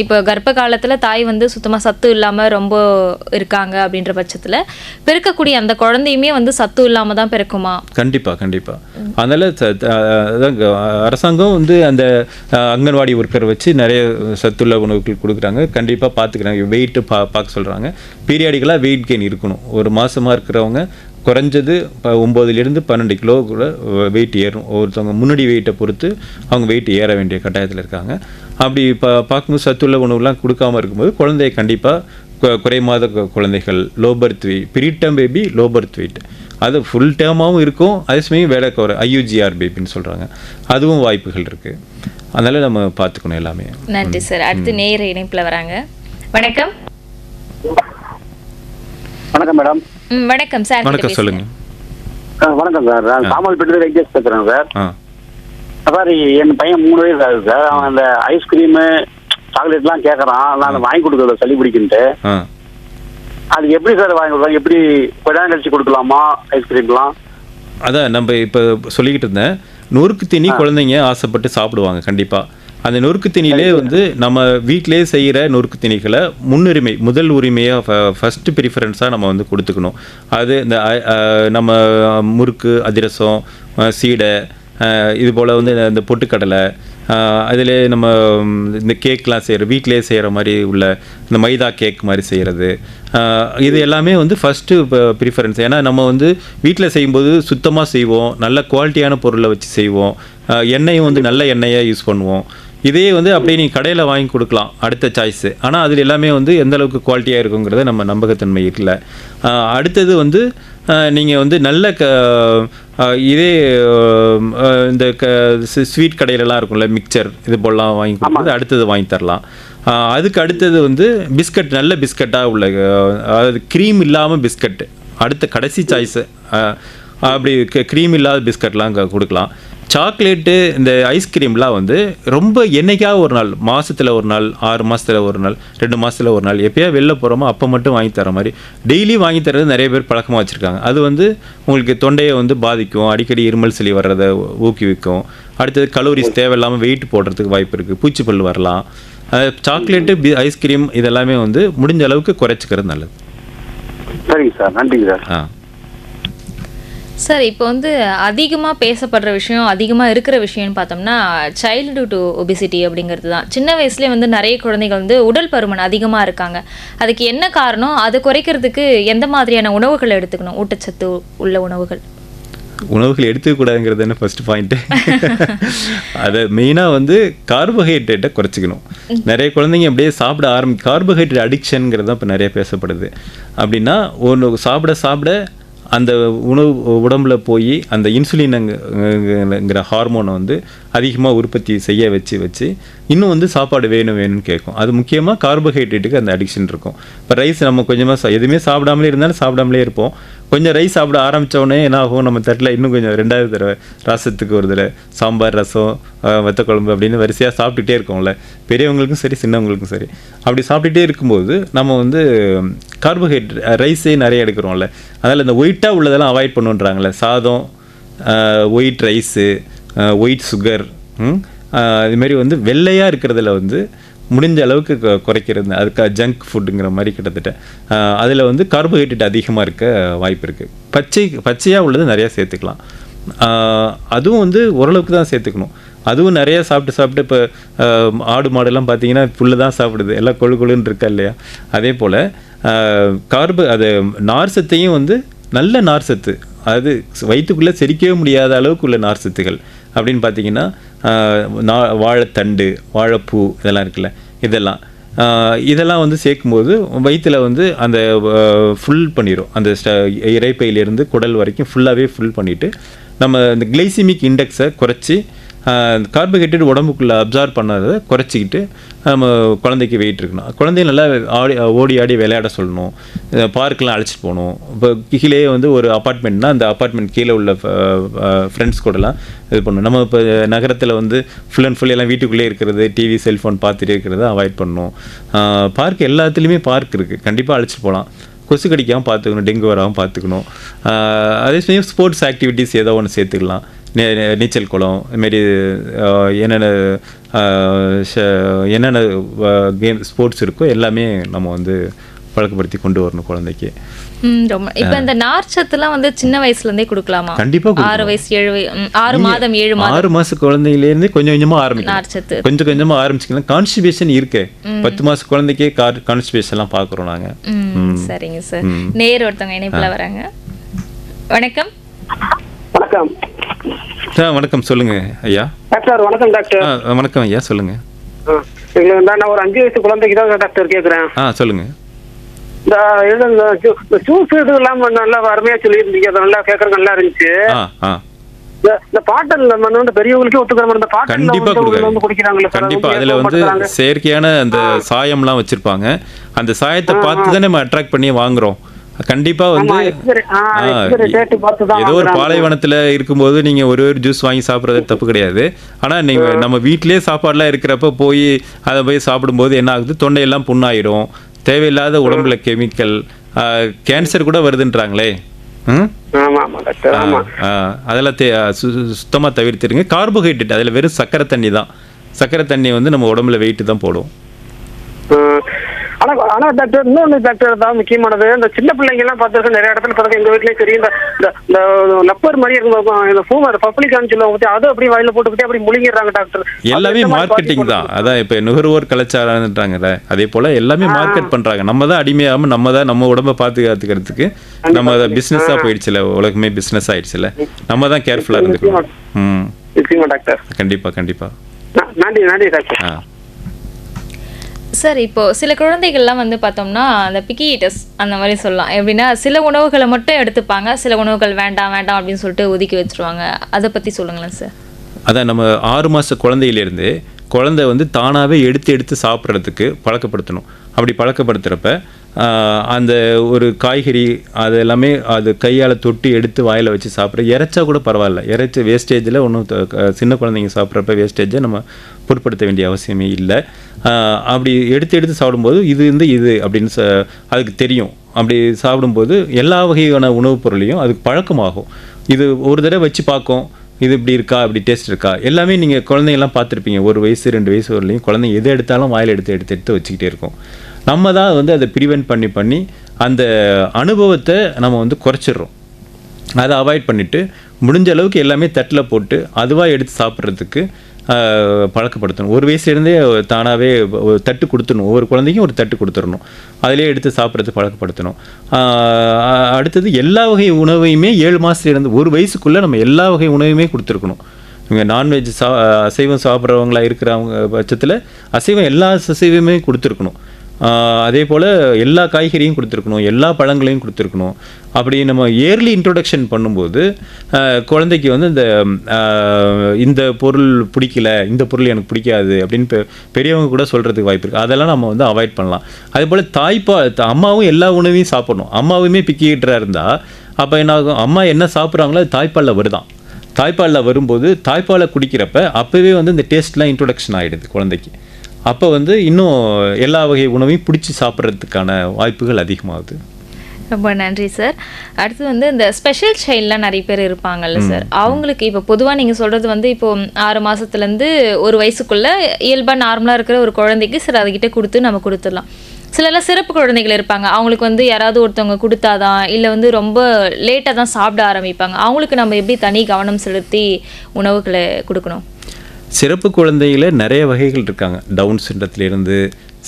இப்போ கர்ப்ப காலத்தில் தாய் வந்து சுத்தமாக சத்து இல்லாமல் ரொம்ப இருக்காங்க அப்படின்ற பட்சத்தில் பிறக்கக்கூடிய அந்த குழந்தையுமே வந்து சத்து இல்லாமல் தான் பிறக்குமா? கண்டிப்பாக அதனால் அதான் அரசாங்கம் வந்து அந்த அங்கன்வாடி ஒர்க்கர் வச்சு நிறைய சத்துள்ள உணவுகள் கொடுக்குறாங்க. கண்டிப்பாக பார்த்துக்கிறாங்க. வெயிட்டு பார்க்க சொல்கிறாங்க. பீரியாடிக்கலாக வெயிட் கெயின் இருக்கணும். ஒரு மாதமாக இருக்கிறவங்க குறைஞ்சது 9லேருந்து 12 கிலோ கூட வெயிட் ஏறும். ஒருத்தவங்க முன்னாடி வெயிட்டை பொறுத்து அவங்க வெயிட் ஏற வேண்டிய கட்டாயத்தில் இருக்காங்க. அப்படி பார்க்கும்போது சத்துள்ள உணவுலாம் கொடுக்காமல் இருக்கும்போது குழந்தைய கண்டிப்பாக குறைமாத குழந்தைகள், low birth wait, preterm baby, low birth wait, அது ஃபுல் டேர்மாகவும் இருக்கும். அதே சமயம் வேலை IUGR பேபின்னு சொல்கிறாங்க. அதுவும் வாய்ப்புகள் இருக்குது. அதனால் நம்ம பார்த்துக்கணும் எல்லாமே. நன்றி சார். அடுத்து நேர இணைப்பில் வராங்க. வணக்கம். வணக்கம் மேடம். வணக்கம் சார். வணக்கம், சொல்லுங்க. வணக்கம் சார். நான் சாமல்பேட்டில் வெங்கடேஷ் பேசுறேன் சார். சார் என் பையன் 3 வயசு ஆகுது சார். அவன் அந்த ஐஸ்கிரீமு சாக்லேட்லாம் கேட்கறான். நான் அதை வாங்கி கொடுக்கல, சளி பிடிக்குன்ட்டு. அது எப்படி சார் வாங்கி கொடுக்கலாம்? எப்படி கொஞ்ச நேரம் கழிச்சு கொடுக்கலாமா ஐஸ்கிரீம்லாம்? அதான் நம்ம இப்போ சொல்லிக்கிட்டு இருந்தேன். நொறுக்கு தீனி குழந்தைங்க ஆசைப்பட்டு சாப்பிடுவாங்க கண்டிப்பாக. அந்த நொறுக்கு தீனிலே வந்து நம்ம வீட்டிலே செய்கிற நொறுக்கு தீனிகளை முன்னுரிமை, முதல் உரிமையாக ஃபஸ்ட்டு ப்ரிஃபரன்ஸாக நம்ம வந்து கொடுத்துக்கணும். அது இந்த நம்ம முறுக்கு, அதிரசம், சீடை, இது போல் வந்து இந்த பொட்டுக்கடலை, அதிலே நம்ம இந்த கேக்லாம் செய்கிற வீட்டிலே செய்கிற மாதிரி உள்ள இந்த மைதா கேக் மாதிரி செய்கிறது, இது எல்லாமே வந்து ஃபஸ்ட்டு ப்ரிஃபரன்ஸ். ஏன்னா நம்ம வந்து வீட்டில் செய்யும்போது சுத்தமாக செய்வோம், நல்ல குவாலிட்டியான பொருளை வச்சு செய்வோம், எண்ணெயும் வந்து நல்ல எண்ணெயாக யூஸ் பண்ணுவோம். இதே வந்து அப்படியே நீ கடையில் வாங்கி கொடுக்கலாம், அடுத்த சாய்ஸு. ஆனால் அதில் எல்லாமே வந்து எந்தளவுக்கு குவாலிட்டியாக இருக்குங்கிறத நம்ம நம்பகத்தன்மை இல்லை. அடுத்தது வந்து நீங்கள் வந்து நல்ல இதே இந்த ஸ்வீட் கடையிலலாம் இருக்கும்ல, மிக்சர் இது போலலாம் வாங்கி கொடுக்குறது அடுத்தது வாங்கி தரலாம். அதுக்கு அடுத்தது வந்து பிஸ்கட், நல்ல பிஸ்கட்டாக உள்ள, அதாவது க்ரீம் இல்லாமல் பிஸ்கட்டு அடுத்த கடைசி சாய்ஸு. அப்படி க்ரீம் இல்லாத பிஸ்கட்லாம் கொடுக்கலாம். சாக்லேட்டு, இந்த ஐஸ்கிரீம்லாம் வந்து ரொம்ப என்னைக்காக ஒரு நாள், மாதத்தில் ஒரு நாள், 6 மாதத்தில் ஒரு நாள், 2 மாதத்தில் ஒரு நாள், எப்போயா வெளில போகிறோமோ அப்போ மட்டும் வாங்கி தர மாதிரி. டெய்லி வாங்கி தர்றது நிறைய பேர் பழக்கமாக வச்சுருக்காங்க. அது வந்து உங்களுக்கு தொண்டையை வந்து பாதிக்கும், அடிக்கடி இருமல் சளி வர்றதை ஊக்குவிக்கும். அடுத்தது கலோரிஸ் தேவையில்லாமல் வெயிட் போடுறதுக்கு வாய்ப்பு இருக்குது, பூச்சிப்பல் வரலாம். சாக்லேட்டு, ஐஸ்கிரீம் இதெல்லாமே வந்து முடிஞ்ச அளவுக்கு குறைச்சிக்கிறது நல்லது. சரிங்க சார், நன்றிங்க சார். சார், இப்போ வந்து அதிகமாக பேசப்படுற விஷயம், அதிகமாக இருக்கிற விஷயம்னு பார்த்தோம்னா சைல்டுஹுட் ஒபிசிட்டி அப்படிங்கிறது தான். சின்ன வயசுலேயே வந்து நிறைய குழந்தைகள் வந்து உடல் பருமன் அதிகமாக இருக்காங்க. அதுக்கு என்ன காரணம்? அதை குறைக்கிறதுக்கு எந்த மாதிரியான உணவுகள் எடுத்துக்கணும்? ஊட்டச்சத்து உள்ள உணவுகள் எடுத்துக்கூடாதுங்கிறது என்ன ஃபர்ஸ்ட் பாயிண்ட்டு. அதை மெயினாக வந்து கார்போஹைட்ரேட்டை குறைச்சிக்கணும். நிறைய குழந்தைங்க அப்படியே சாப்பிட கார்போஹைட்ரேட் அடிக்ஷனுங்கிறது தான் இப்போ நிறைய பேசப்படுது. அப்படின்னா ஒன்று சாப்பிட அந்த உணவு உடம்புல போய் அந்த இன்சுலினுங்கிற ஹார்மோனை வந்து அதிகமாக உற்பத்தி செய்ய வச்சு இன்னும் வந்து சாப்பாடு வேணும்னு கேட்கும். அது முக்கியமாக கார்போஹைட்ரேட்டுக்கு அந்த அடிக்ஷன் இருக்கும். இப்போ ரைஸ் நம்ம கொஞ்சமாக எதுவுமே சாப்பிடாமலே இருந்தாலும் சாப்பிடாமலே இருப்போம். கொஞ்சம் ரைஸ் சாப்பிட ஆரம்பித்தோடனே என்ன ஆகும், நம்ம தட்டில் இன்னும் கொஞ்சம் 2வது தடவை ரசத்துக்கு ஒரு தடவை சாம்பார், ரசம், வத்தக்குழம்பு அப்படின்னு வரிசையாக சாப்பிட்டுட்டே இருக்கோம்ல, பெரியவங்களுக்கும் சரி சின்னவங்களுக்கும் சரி. அப்படி சாப்பிட்டுட்டே இருக்கும்போது நம்ம வந்து கார்போஹைட்ரேட் ரைஸே நிறைய எடுக்கிறோம்ல, அதில் இந்த ஒயிட்டாக உள்ளதெல்லாம் அவாய்ட் பண்ணுன்றாங்களே, சாதம், ஒயிட் ரைஸு, ஒயிட் சுகர், இதுமாரி வந்து வெள்ளையாக இருக்கிறதுல வந்து முடிஞ்ச அளவுக்கு குறைக்கிறது. அதுக்கு ஜங்க் ஃபுட்டுங்கிற மாதிரி கிட்டத்தட்ட அதில் வந்து கார்போஹைட்ரேட் அதிகமாக இருக்க வாய்ப்பு இருக்குது. பச்சையாக உள்ளது நிறையா சேர்த்துக்கலாம். அதுவும் வந்து ஓரளவுக்கு தான் சேர்த்துக்கணும். அதுவும் நிறையா சாப்பிட்டு இப்போ ஆடு மாடெல்லாம் பார்த்தீங்கன்னா புல்லு தான் சாப்பிடுது, எல்லாம் கொழுன்னு இருக்கா இல்லையா? அதே போல் அது நார் சத்தையும் வந்து நல்ல நார் சத்து, அது வயிற்றுக்குள்ளே செரிக்கவே முடியாத அளவுக்கு உள்ள நார் சத்துகள் அப்படின்னு பார்த்தீங்கன்னா வாழைத்தண்டு, வாழைப்பூ இதெல்லாம் இருக்குல்ல, இதெல்லாம் வந்து சேர்க்கும்போது வயிற்றில் வந்து அந்த ஃபுல் பண்ணிடும். அந்த இரைப்பையிலேருந்து குடல் வரைக்கும் ஃபுல்லாகவே ஃபுல் பண்ணிவிட்டு நம்ம இந்த கிளைசிமிக் இண்டெக்ஸை குறைச்சி கார்போஹைட்ரேட் உடம்புக்குள்ளே அப்சார்ப் பண்ணதை குறைச்சிக்கிட்டு நம்ம குழந்தைக்கு வெயிட் இருக்கணும். குழந்தைய நல்லா ஓடி ஆடி விளையாட சொல்லணும், பார்க்கெலாம் அழைச்சிட்டு போகணும். இப்போ கீழே வந்து ஒரு அப்பார்ட்மெண்ட்னா அந்த அப்பார்ட்மெண்ட் கீழே உள்ள ஃப்ரெண்ட்ஸ் கூடலாம் இது பண்ணணும். நம்ம இப்போ நகரத்தில் வந்து ஃபுல் அண்ட் ஃபுல் எல்லாம் வீட்டுக்குள்ளே இருக்கிறது, டிவி செல்ஃபோன் பார்த்துட்டு இருக்கிறத அவாய்ட் பண்ணணும். பார்க் எல்லாத்துலேயுமே பார்க் இருக்குது, கண்டிப்பாக அழைச்சிட்டு போகலாம். கொசு கடிக்காமல் பார்த்துக்கணும், டெங்கு வராமல் பார்த்துக்கணும். அதே சமயம் ஸ்போர்ட்ஸ் ஆக்டிவிட்டீஸ் ஏதோ ஒன்று சேர்த்துக்கலாம். நீச்சல் குளம் இதுமாரி என்னென்ன என்னென்ன கேம் ஸ்போர்ட்ஸ் இருக்கோ எல்லாமே நம்ம வந்து பழக்கப்படுத்தி கொண்டு வரணும் குழந்தைக்கு. ரொம்ப இப்போ இந்த நார்ச்சத்துலாம் வந்து சின்ன வயசுலேருந்தே கொடுக்கலாமா? கண்டிப்பாக 6 வயசு 6 மாதம் 7 மாதம் 6 மாத குழந்தையிலேருந்து கொஞ்சம் கொஞ்சமாக ஆரம்பிக்கும். நார்ச்சத்து கொஞ்சம் கொஞ்சமாக ஆரம்பிச்சிக்கலாம். கான்ஸ்டிபேஷன் இருக்கு. 10 மாத குழந்தைக்கே கான்ஸ்டிபேஷன்லாம் பார்க்குறோம் நாங்கள். சரிங்க சார். நேர் ஒருத்தவங்க இணைப்பில் வராங்க. வணக்கம். வணக்கம் வணக்கம், சொல்லுங்க ஐயா. டாக்டர் வணக்கம் டாக்டர். வணக்கம் ஐயா, சொல்லுங்க. எங்களுக்கு நான் ஒரு 5 வயசு குழந்தைக்கு தான் டாக்டர் கேட்குறேன். சொல்லுங்க. இந்த ஜூஸ் இது இல்லாம நல்லா அருமையா சொல்லியிருந்தீங்க, அதை நல்லா கேட்கறது நல்லா இருந்துச்சு. இந்த பாட்டில் வந்து பெரியவங்களுக்கே ஒத்துக்கிற மாதிரி இந்த கண்டிப்பா பாட்டில் குடிக்கிறாங்களே. கண்டிப்பா அதுல வந்து செயற்கையான அந்த சாயம்லாம் வச்சிருப்பாங்க. அந்த சாயத்தை பார்த்து தான் நம்ம அட்ராக்ட் பண்ணி வாங்குறோம். கண்டிப்பா வந்து ஏதோ ஒரு பாலைவனத்துல இருக்கும்போது நீங்க ஒரு ஜூஸ் வாங்கி சாப்பிட்றது தப்பு கிடையாது. ஆனா நீங்க நம்ம வீட்டிலேயே சாப்பாடுலாம் இருக்கிறப்ப போய் அதை போய் சாப்பிடும்போது என்ன ஆகுது, தொண்டையெல்லாம் புண்ணாயிரும், தேவையில்லாத உடம்புல கெமிக்கல், கேன்சர் கூட வருதுன்றாங்களே. அதெல்லாம் சுத்தமா தவிர்த்துருங்க. கார்போஹைட்ரேட் அதில் வெறும் சக்கரை தண்ணி தான். சக்கரை தண்ணி வந்து நம்ம உடம்புல வெயிட் தான் போடும். ஆனா டாக்டர் இன்னொன்னு டாக்டர் தான் முக்கியமானது, இந்த சின்ன பிள்ளைங்க எல்லாம் பார்த்துருக்கேன் நிறைய இடத்துல பார்த்துருக்கேன். எங்க வீட்லயும் சரி, இந்த லப்பர் மாதிரி இருக்கும், இந்த பூமர் பப்ளிகான்னு சொல்லுவாங்க, அதை அப்படி வாயில போட்டுக்கிட்டே அப்படி முழுங்கிடுறாங்க டாக்டர். எல்லாமே மார்க்கெட்டிங் தான். அதான் இப்ப நுகர்வோர் கலாச்சாரம்ன்றாங்கல்ல, அதே போல எல்லாமே மார்க்கெட் பண்றாங்க. நம்ம தான் அடிமையாம நம்ம தான் நம்ம உடம்ப பாதுகாத்துக்கிறதுக்கு நம்ம பிசினஸா போயிடுச்சுல, உலகமே பிசினஸ் ஆயிடுச்சுல, நம்ம தான் கேர்ஃபுல்லா இருந்துக்கணும். டாக்டர் கண்டிப்பா கண்டிப்பா. நன்றி டாக்டர். சார், இப்போ சில குழந்தைகள்லாம் வந்து பார்த்தோம்னா அந்த பிக்கி ஈட்டர்ஸ் அந்த மாதிரி சொல்லலாம். எப்படின்னா சில உணவுகளை மட்டும் எடுத்துப்பாங்க, சில உணவுகள் வேண்டாம் வேண்டாம் அப்படின்னு சொல்லிட்டு ஒதுக்கி வச்சுருவாங்க. அதை பற்றி சொல்லுங்களேன் சார். அதான் நம்ம 6 மாத குழந்தையிலேருந்து குழந்தை வந்து தானாகவே எடுத்து சாப்பிட்றதுக்கு பழக்கப்படுத்தணும். அப்படி பழக்கப்படுத்துகிறப்ப அந்த ஒரு காய்கறி அது எல்லாமே அது கையால் தொட்டு எடுத்து வாயில் வச்சு சாப்பிட்ற, இறைச்சா கூட பரவாயில்ல. இறைச்சி வேஸ்டேஜில் ஒன்றும் சின்ன குழந்தைங்க சாப்பிட்றப்ப வேஸ்டேஜை நம்ம பொருட்படுத்த வேண்டிய அவசியமே இல்லை. அப்படி எடுத்து சாப்பிடும்போது இது அப்படின்னு அதுக்கு தெரியும். அப்படி சாப்பிடும்போது எல்லா வகையான உணவுப் பொருளையும் அதுக்கு பழக்கமாகும். இது ஒரு தடவை வச்சு பார்க்கும், இது இப்படி இருக்கா, இப்படி டேஸ்ட் இருக்கா. எல்லாமே நீங்கள் குழந்தைங்கள்லாம் பார்த்துருப்பீங்க. 1 வயசு 2 வயசு வரலையும் குழந்தைங்க எது எடுத்தாலும் வாயில் எடுத்து வச்சுக்கிட்டே இருக்கும். நம்ம தான் வந்து அதை ப்ரிவென்ட் பண்ணி அந்த அனுபவத்தை நம்ம வந்து குறைச்சிடுறோம். அதை அவாய்ட் பண்ணிவிட்டு முடிஞ்ச அளவுக்கு எல்லாமே தட்டில் போட்டு அதுவாக எடுத்து சாப்பிட்றதுக்கு பழக்கப்படுத்தணும். 1 வயசுலேருந்தே தானாகவே ஒரு தட்டு கொடுத்துடணும். ஒவ்வொரு குழந்தைக்கும் ஒரு தட்டு கொடுத்துடணும். அதிலே எடுத்து சாப்பிட்றது பழக்கப்படுத்தணும். அடுத்தது எல்லா வகை உணவையுமே 7 மாதத்துலேருந்து 1 வயசுக்குள்ளே நம்ம எல்லா வகை உணவையுமே கொடுத்துருக்கணும். இவங்க நான்வெஜ் அசைவம் சாப்பிட்றவங்களா இருக்கிறவங்க பட்சத்தில் அசைவம் எல்லா அசைவமே கொடுத்துருக்கணும். அதே போல் எல்லா காய்கறியும் கொடுத்துருக்கணும், எல்லா பழங்களையும் கொடுத்துருக்கணும். அப்படி நம்ம இயர்லி இன்ட்ரொடக்ஷன் பண்ணும்போது குழந்தைக்கு வந்து இந்த பொருள் பிடிக்கல, இந்த பொருள் எனக்கு பிடிக்காது அப்படின்னு பெரியவங்க கூட சொல்கிறதுக்கு வாய்ப்பு இருக்குது. அதெல்லாம் நம்ம வந்து அவாய்ட் பண்ணலாம். அதே போல் அம்மாவும் எல்லா உணவையும் சாப்பிடணும். அம்மாவுமே பிக்கிக்கிட்டா இருந்தால் அப்போ என்ன ஆகும், அம்மா என்ன சாப்பிட்றாங்களோ அது தாய்ப்பாலில் வருதான். தாய்ப்பாலில் வரும்போது தாய்ப்பாலை குடிக்கிறப்ப அப்போவே வந்து இந்த டேஸ்ட்லாம் இன்ட்ரொடக்ஷன் ஆகிடுது குழந்தைக்கு. அப்போ வந்து இன்னும் எல்லா வகை உணவையும் பிடிச்சி சாப்பிட்றதுக்கான வாய்ப்புகள் அதிகமாகுது. ரொம்ப நன்றி சார். அடுத்து வந்து இந்த ஸ்பெஷல் சைல்ட்லாம் நிறைய பேர் இருப்பாங்கல்ல சார், அவங்களுக்கு இப்போ பொதுவாக நீங்கள் சொல்கிறது வந்து இப்போ 6 மாதத்துலேருந்து 1 வயசுக்குள்ளே இயல்பாக நார்மலாக இருக்கிற ஒரு குழந்தைக்கு சார் அதுக்கிட்ட கொடுத்து நம்ம கொடுத்துடலாம். சிலர்லாம் சிறப்பு குழந்தைகள் இருப்பாங்க, அவங்களுக்கு வந்து யாராவது ஒருத்தவங்க கொடுத்தாதான் இல்லை வந்து ரொம்ப லேட்டாக தான் சாப்பிட ஆரம்பிப்பாங்க. அவங்களுக்கு நம்ம எப்படி தனி கவனம் செலுத்தி உணவுகளை கொடுக்கணும்? சிறப்பு குழந்தைகள நிறைய வகைகள் இருக்காங்க. டவுன் சிண்ட்ரத்துலேருந்து,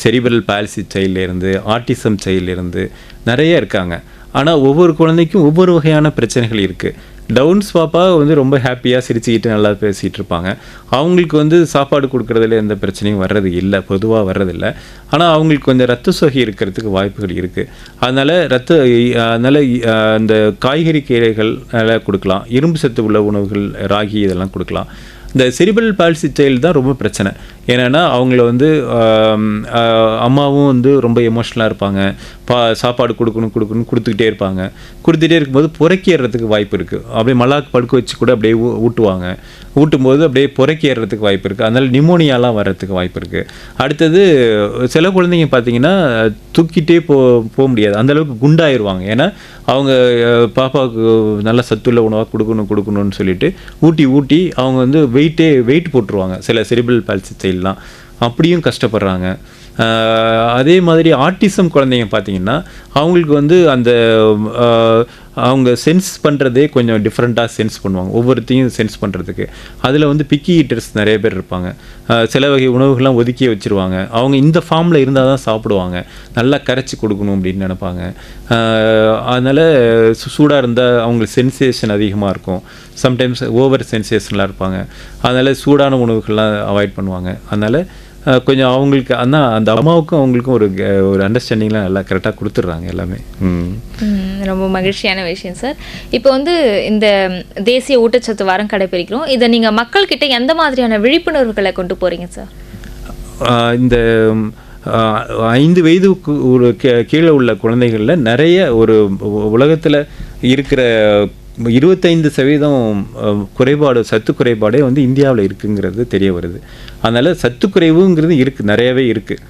செரிப்ரல் பால்சி சைல்ட்லேருந்து, ஆட்டிசம் சைல்ட்லேருந்து நிறைய இருக்காங்க. ஆனால் ஒவ்வொரு குழந்தைக்கும் ஒவ்வொரு வகையான பிரச்சனைகள் இருக்குது. டவுன்ஸ் பாப்பா வந்து ரொம்ப ஹாப்பியாக சிரிச்சுக்கிட்டு நல்லா பேசிகிட்டு இருப்பாங்க. அவங்களுக்கு வந்து சாப்பாடு கொடுக்குறதுல எந்த பிரச்சனையும் வர்றது இல்லை, பொதுவாக வர்றதில்லை. ஆனால் அவங்களுக்கு கொஞ்சம் ரத்த சோகை இருக்கிறதுக்கு வாய்ப்புகள் இருக்குது. அதனால் இந்த காய்கறி கீரைகள் நல்லா கொடுக்கலாம். இரும்பு சத்து உள்ள உணவுகள், ராகி இதெல்லாம் கொடுக்கலாம். இந்த செரிப்ரல் பால்சி சைல்டு தான் ரொம்ப பிரச்சனை. ஏன்னா அவங்கள வந்து அம்மாவும் வந்து ரொம்ப எமோஷ்னலாக இருப்பாங்க. சாப்பாடு கொடுத்துக்கிட்டே இருப்பாங்க. கொடுத்துட்டே இருக்கும்போது புறக்கிறதுக்கு வாய்ப்பு இருக்குது. அப்படியே மல்லாக்கு படுக்க வச்சு கூட அப்படியே ஊட்டுவாங்க. ஊட்டும்போது அப்படியே புரைக்கி ஏறுறதுக்கு வாய்ப்பு இருக்குது. அதனால் நிமோனியாலாம் வர்றதுக்கு வாய்ப்பு இருக்குது. அடுத்தது சில குழந்தைங்க பார்த்தீங்கன்னா தூக்கிட்டே போக முடியாது, அந்தளவுக்கு குண்டாயிருவாங்க. ஏன்னா அவங்க பாப்பாவுக்கு நல்ல சத்துள்ள உணவாக கொடுக்கணும்னு சொல்லிட்டு ஊட்டி அவங்க வந்து வெயிட் போட்டுருவாங்க. சில செரிபிரல் பால்சி சைட்லாம் அப்படியும் கஷ்டப்படுறாங்க. அதே மாதிரி ஆட்டிசம் குழந்தைங்க பார்த்தீங்கன்னா அவங்களுக்கு வந்து அந்த அவங்க சென்ஸ் பண்ணுறதே கொஞ்சம் டிஃப்ரெண்ட்டாக சென்ஸ் பண்ணுவாங்க, ஒவ்வொருத்தையும் சென்ஸ் பண்ணுறதுக்கு. அதில் வந்து பிக்கி ஈட்டர்ஸ் நிறைய பேர் இருப்பாங்க. சில வகை உணவுகள்லாம் ஒதுக்கி வச்சுருவாங்க. அவங்க இந்த ஃபார்மில் இருந்தால் தான் சாப்பிடுவாங்க, நல்லா கரைச்சி கொடுக்கணும் அப்படின்னு நினைப்பாங்க. அதனால் சூடாக இருந்தால் அவங்களுக்கு சென்சேஷன் அதிகமாக இருக்கும். சம்டைம்ஸ் ஓவர் சென்சேஷன்லாம் இருப்பாங்க. அதனால் சூடான உணவுகள்லாம் அவாய்ட் பண்ணுவாங்க. அதனால் கொஞ்சம் அவங்களுக்கு அந்த அம்மாவுக்கும் அவங்களுக்கும் ஒரு அண்டர்ஸ்டாண்டிங்லாம் நல்லா கரெக்டாக கொடுத்துட்றாங்க எல்லாமே. ரொம்ப மகிழ்ச்சியான விஷயம் சார். இப்போ வந்து இந்த தேசிய ஊட்டச்சத்து வாரம் கடைபிடிக்கிறோம். இதை நீங்கள் மக்கள்கிட்ட எந்த மாதிரியான விழிப்புணர்வுகளை கொண்டு போகிறீங்க சார்? இந்த 5 வயதுக்கு ஒரு கீழே உள்ள குழந்தைகளில் நிறைய ஒரு உலகத்தில் இருக்கிற 25% குறைபாடு, சத்து குறைபாடே வந்து இந்தியாவில் இருக்குங்கிறது தெரிய வருது. அதனால் சத்து குறைவுங்கிறது இருக்குது, நிறையவே இருக்குது.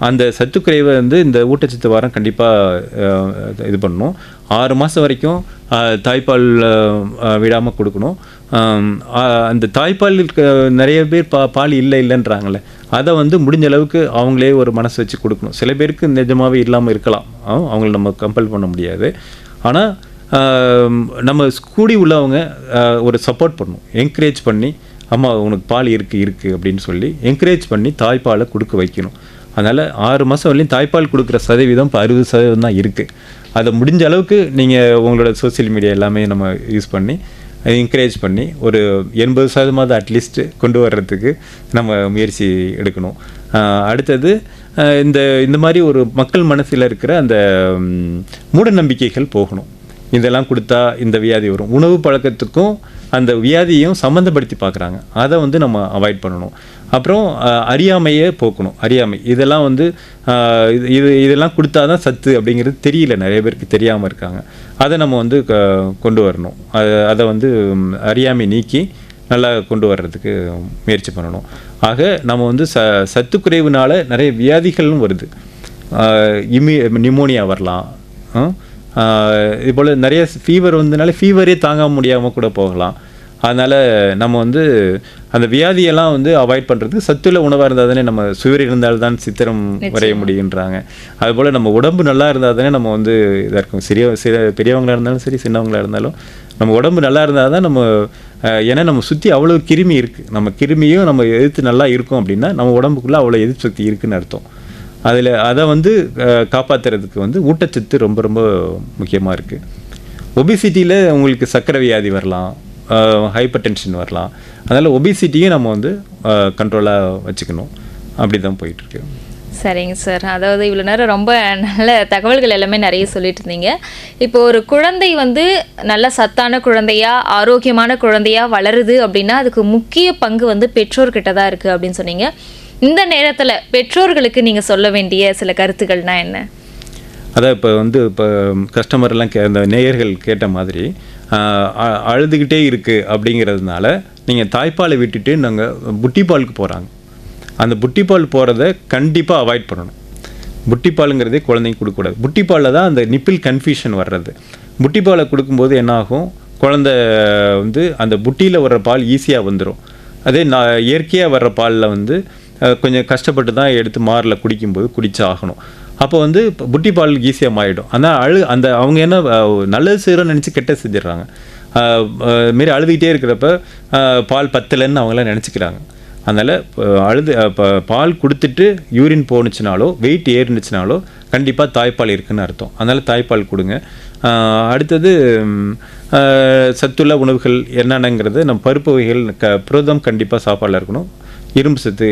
அந்த சத்துக்குறைவை வந்து இந்த ஊட்டச்சத்து வாரம் கண்டிப்பாக இது பண்ணணும். 6 மாதம் வரைக்கும் தாய்ப்பால் விடாமல் கொடுக்கணும். அந்த தாய்ப்பால் நிறைய பேர் பால் இல்லைன்றாங்களே, அதை வந்து முடிஞ்ச அளவுக்கு அவங்களே ஒரு மனசு வச்சு கொடுக்கணும். சில பேருக்கு நிஜமாகவே இல்லாமல் இருக்கலாம், அவங்கள நம்ம கம்பல் பண்ண முடியாது. ஆனால் நம்ம கூடி உள்ளவங்க ஒரு சப்போர்ட் பண்ணணும், என்கரேஜ் பண்ணி அம்மா உனக்கு பால் இருக்குது அப்படின்னு சொல்லி என்கரேஜ் பண்ணி தாய்ப்பாலை கொடுக்க வைக்கணும். அதனால் 6 மாதம் வரலையும் தாய்ப்பால் கொடுக்குற சதவீதம் இப்போ 60% தான் இருக்குது. அதை முடிஞ்ச அளவுக்கு நீங்கள் உங்களோட சோசியல் மீடியா எல்லாமே நம்ம யூஸ் பண்ணி என்கரேஜ் பண்ணி ஒரு 80% அட்லீஸ்ட்டு கொண்டு வர்றதுக்கு நம்ம முயற்சி எடுக்கணும். அடுத்தது இந்த மாதிரி ஒரு மக்கள் மனசில் இருக்கிற அந்த மூட நம்பிக்கைகள் போகணும். இதெல்லாம் கொடுத்தா இந்த வியாதி வரும், உணவு பழக்கத்துக்கும் அந்த வியாதியையும் சம்மந்தப்படுத்தி பார்க்குறாங்க, அதை வந்து நம்ம அவாய்ட் பண்ணணும். அப்புறம் அறியாமையே போக்கணும். அறியாமை இதெல்லாம் வந்து இதெல்லாம் கொடுத்தா தான் சத்து அப்படிங்கிறது தெரியல, நிறைய பேருக்கு தெரியாமல் இருக்காங்க. அதை நம்ம வந்து கொண்டு வரணும். அதை வந்து அறியாமை நீக்கி நல்லா கொண்டு வர்றதுக்கு முயற்சி பண்ணணும். ஆக நம்ம வந்து சத்துக்குறைவுனால நிறைய வியாதிகளும் வருது. நிமோனியா வரலாம், இது போல் நிறைய ஃபீவர் வந்ததுனால ஃபீவரே தாங்க முடியாமல் கூட போகலாம். அதனால் நம்ம வந்து அந்த வியாதியெல்லாம் வந்து அவாய்ட் பண்ணுறதுக்கு சத்துள்ள உணவாக இருந்தால் தானே, நம்ம சுவர் இருந்தால்தான் சித்திரம் வரைய முடியுன்றாங்க. அதுபோல் நம்ம உடம்பு நல்லா இருந்தால் தானே நம்ம வந்து இதாக இருக்கும். பெரியவங்களாக இருந்தாலும் சரி, சின்னவங்களாக இருந்தாலும் நம்ம உடம்பு நல்லா இருந்தால் தான் நம்ம, ஏன்னா நம்ம சுற்றி அவ்வளோ கிருமி இருக்குது. நம்ம கிருமியும் நம்ம எதிர்த்து நல்லா இருக்கும் அப்படின்னா நம்ம உடம்புக்குள்ளே அவ்வளோ எதிர்ப்பு சக்தி இருக்குதுன்னு அர்த்தம். அதை வந்து காப்பாற்றுறதுக்கு வந்து ஊட்டச்சத்து ரொம்ப ரொம்ப முக்கியமாக இருக்குது. ஒபிசிட்டியில் உங்களுக்கு சர்க்கரை வியாதி வரலாம், ஹைப்பர் டென்ஷன் வரலாம். அதனால் ஒபிசிட்டியும் நம்ம வந்து கண்ட்ரோலாக வச்சுக்கணும். அப்படி தான் போயிட்டுருக்கு. சரிங்க சார். அதாவது இவ்வளோ நேரம் ரொம்ப நல்ல தகவல்கள் எல்லாமே நிறைய சொல்லிட்டு இருந்தீங்க. இப்போ ஒரு குழந்தை வந்து நல்ல சத்தான குழந்தையா, ஆரோக்கியமான குழந்தையா வளருது அப்படின்னா அதுக்கு முக்கிய பங்கு வந்து பெற்றோர்கிட்ட தான் இருக்குது அப்படின்னு சொன்னீங்க. இந்த நேரத்தில் பெற்றோர்களுக்கு நீங்கள் சொல்ல வேண்டிய சில கருத்துக்கள்னா என்ன? அதான் இப்போ கஸ்டமர்லாம் அந்த நேயர்கள் கேட்ட மாதிரி அழுதுகிட்டே இருக்குது அப்படிங்கிறதுனால நீங்கள் தாய்ப்பாலை விட்டுட்டு நாங்கள் புட்டிப்பாலுக்கு போகிறாங்க. அந்த புட்டிப்பால் போகிறத கண்டிப்பாக அவாய்ட் பண்ணணும். புட்டிப்பாலுங்கிறதே குழந்தைங்க கொடுக்கக்கூடாது. புட்டிப்பாலில் தான் அந்த நிப்பிள் கன்ஃபியூஷன் வர்றது. புட்டிப்பாலை கொடுக்கும்போது என்னாகும், குழந்தை வந்து அந்த புட்டியில் வர்ற பால் ஈஸியாக வந்துடும். அதே இயற்கையாக வர்ற பாலில் வந்து கொஞ்சம் கஷ்டப்பட்டு தான் எடுத்து மாரில் குடிக்கும்போது குடிச்சாகணும். அப்போ வந்து புட்டி பால் ஈஸியாக மாறிடும். ஆனால் அந்த அவங்க என்ன நல்லது செய்கிறோன்னு நினச்சி கெட்ட செஞ்சிடறாங்க. மாரி அழுதுகிட்டே இருக்கிறப்ப பால் பத்தலைன்னு அவங்களாம் நினச்சிக்கிறாங்க. அதனால் பால் கொடுத்துட்டு யூரின் போணுச்சுனாலோ வெயிட் ஏறினுச்சுனாலோ கண்டிப்பாக தாய்ப்பால் இருக்குதுன்னு அர்த்தம். அதனால் தாய்ப்பால் கொடுங்க. அடுத்தது சத்துள்ள உணவுகள் என்னென்னங்கிறது, நம்ம பருப்பு வகைகள், புரதம் கண்டிப்பாக சாப்பாடில் இருக்கணும். இரும்பு சத்து,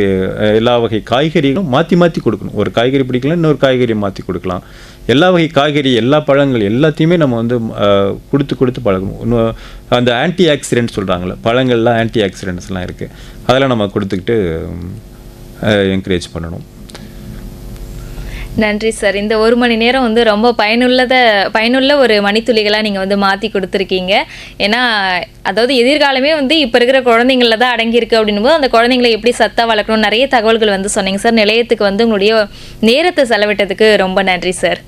எல்லா வகை காய்கறிகளும் மாற்றி கொடுக்கணும். ஒரு காய்கறி பிடிக்கலாம், இன்னொரு காய்கறி மாற்றி கொடுக்கலாம். எல்லா வகை காய்கறி, எல்லா பழங்கள் எல்லாத்தையுமே நம்ம வந்து கொடுத்து பழகணும். இன்னும் அந்த ஆன்டி ஆக்சிடென்ட் சொல்கிறாங்களே, பழங்கள்லாம் ஆன்டி ஆக்சிடென்ட்ஸ்லாம் இருக்குது, அதெல்லாம் நம்ம கொடுத்துக்கிட்டு என்கரேஜ் பண்ணணும். நன்றி சார். இந்த 1 மணி நேரம் வந்து ரொம்ப பயனுள்ள ஒரு மணித்துளிகளாக நீங்கள் வந்து மாற்றி கொடுத்துருக்கீங்க. ஏன்னா அதாவது எதிர்காலமே வந்து இப்போ இருக்கிற குழந்தைங்கள தான் அடங்கியிருக்கு அப்படின்னும் போது அந்த குழந்தைங்களை எப்படி சத்தா வளர்க்கணும் நிறைய தகவல்கள் வந்து சொன்னீங்க சார். நிலையத்துக்கு வந்து உங்களுடைய நேரத்தை செலவிட்டதுக்கு ரொம்ப நன்றி சார்.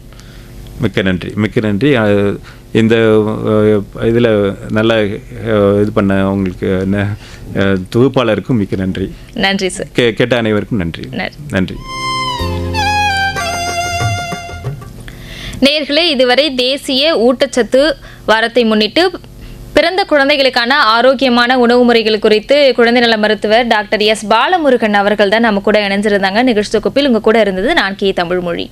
மிக்க நன்றி. இந்த இதில் நல்லா இது பண்ண உங்களுக்கு தொகுப்பாளருக்கும் மிக்க நன்றி. நன்றி சார். கேட்ட அனைவருக்கும் நன்றி. நேயர்களே, இதுவரை தேசிய ஊட்டச்சத்து வாரத்தை முன்னிட்டு பிறந்த குழந்தைகளுக்கான ஆரோக்கியமான உணவு முறைகள் குறித்து குழந்தை நல மருத்துவர் டாக்டர் எஸ் பாலமுருகன் அவர்கள் தான் நம்ம கூட இணைஞ்சிருந்தாங்க. நிகழ்ச்சி தொகுப்பில் உங்க கூட இருந்தது நான் கே தமிழ்மொழி.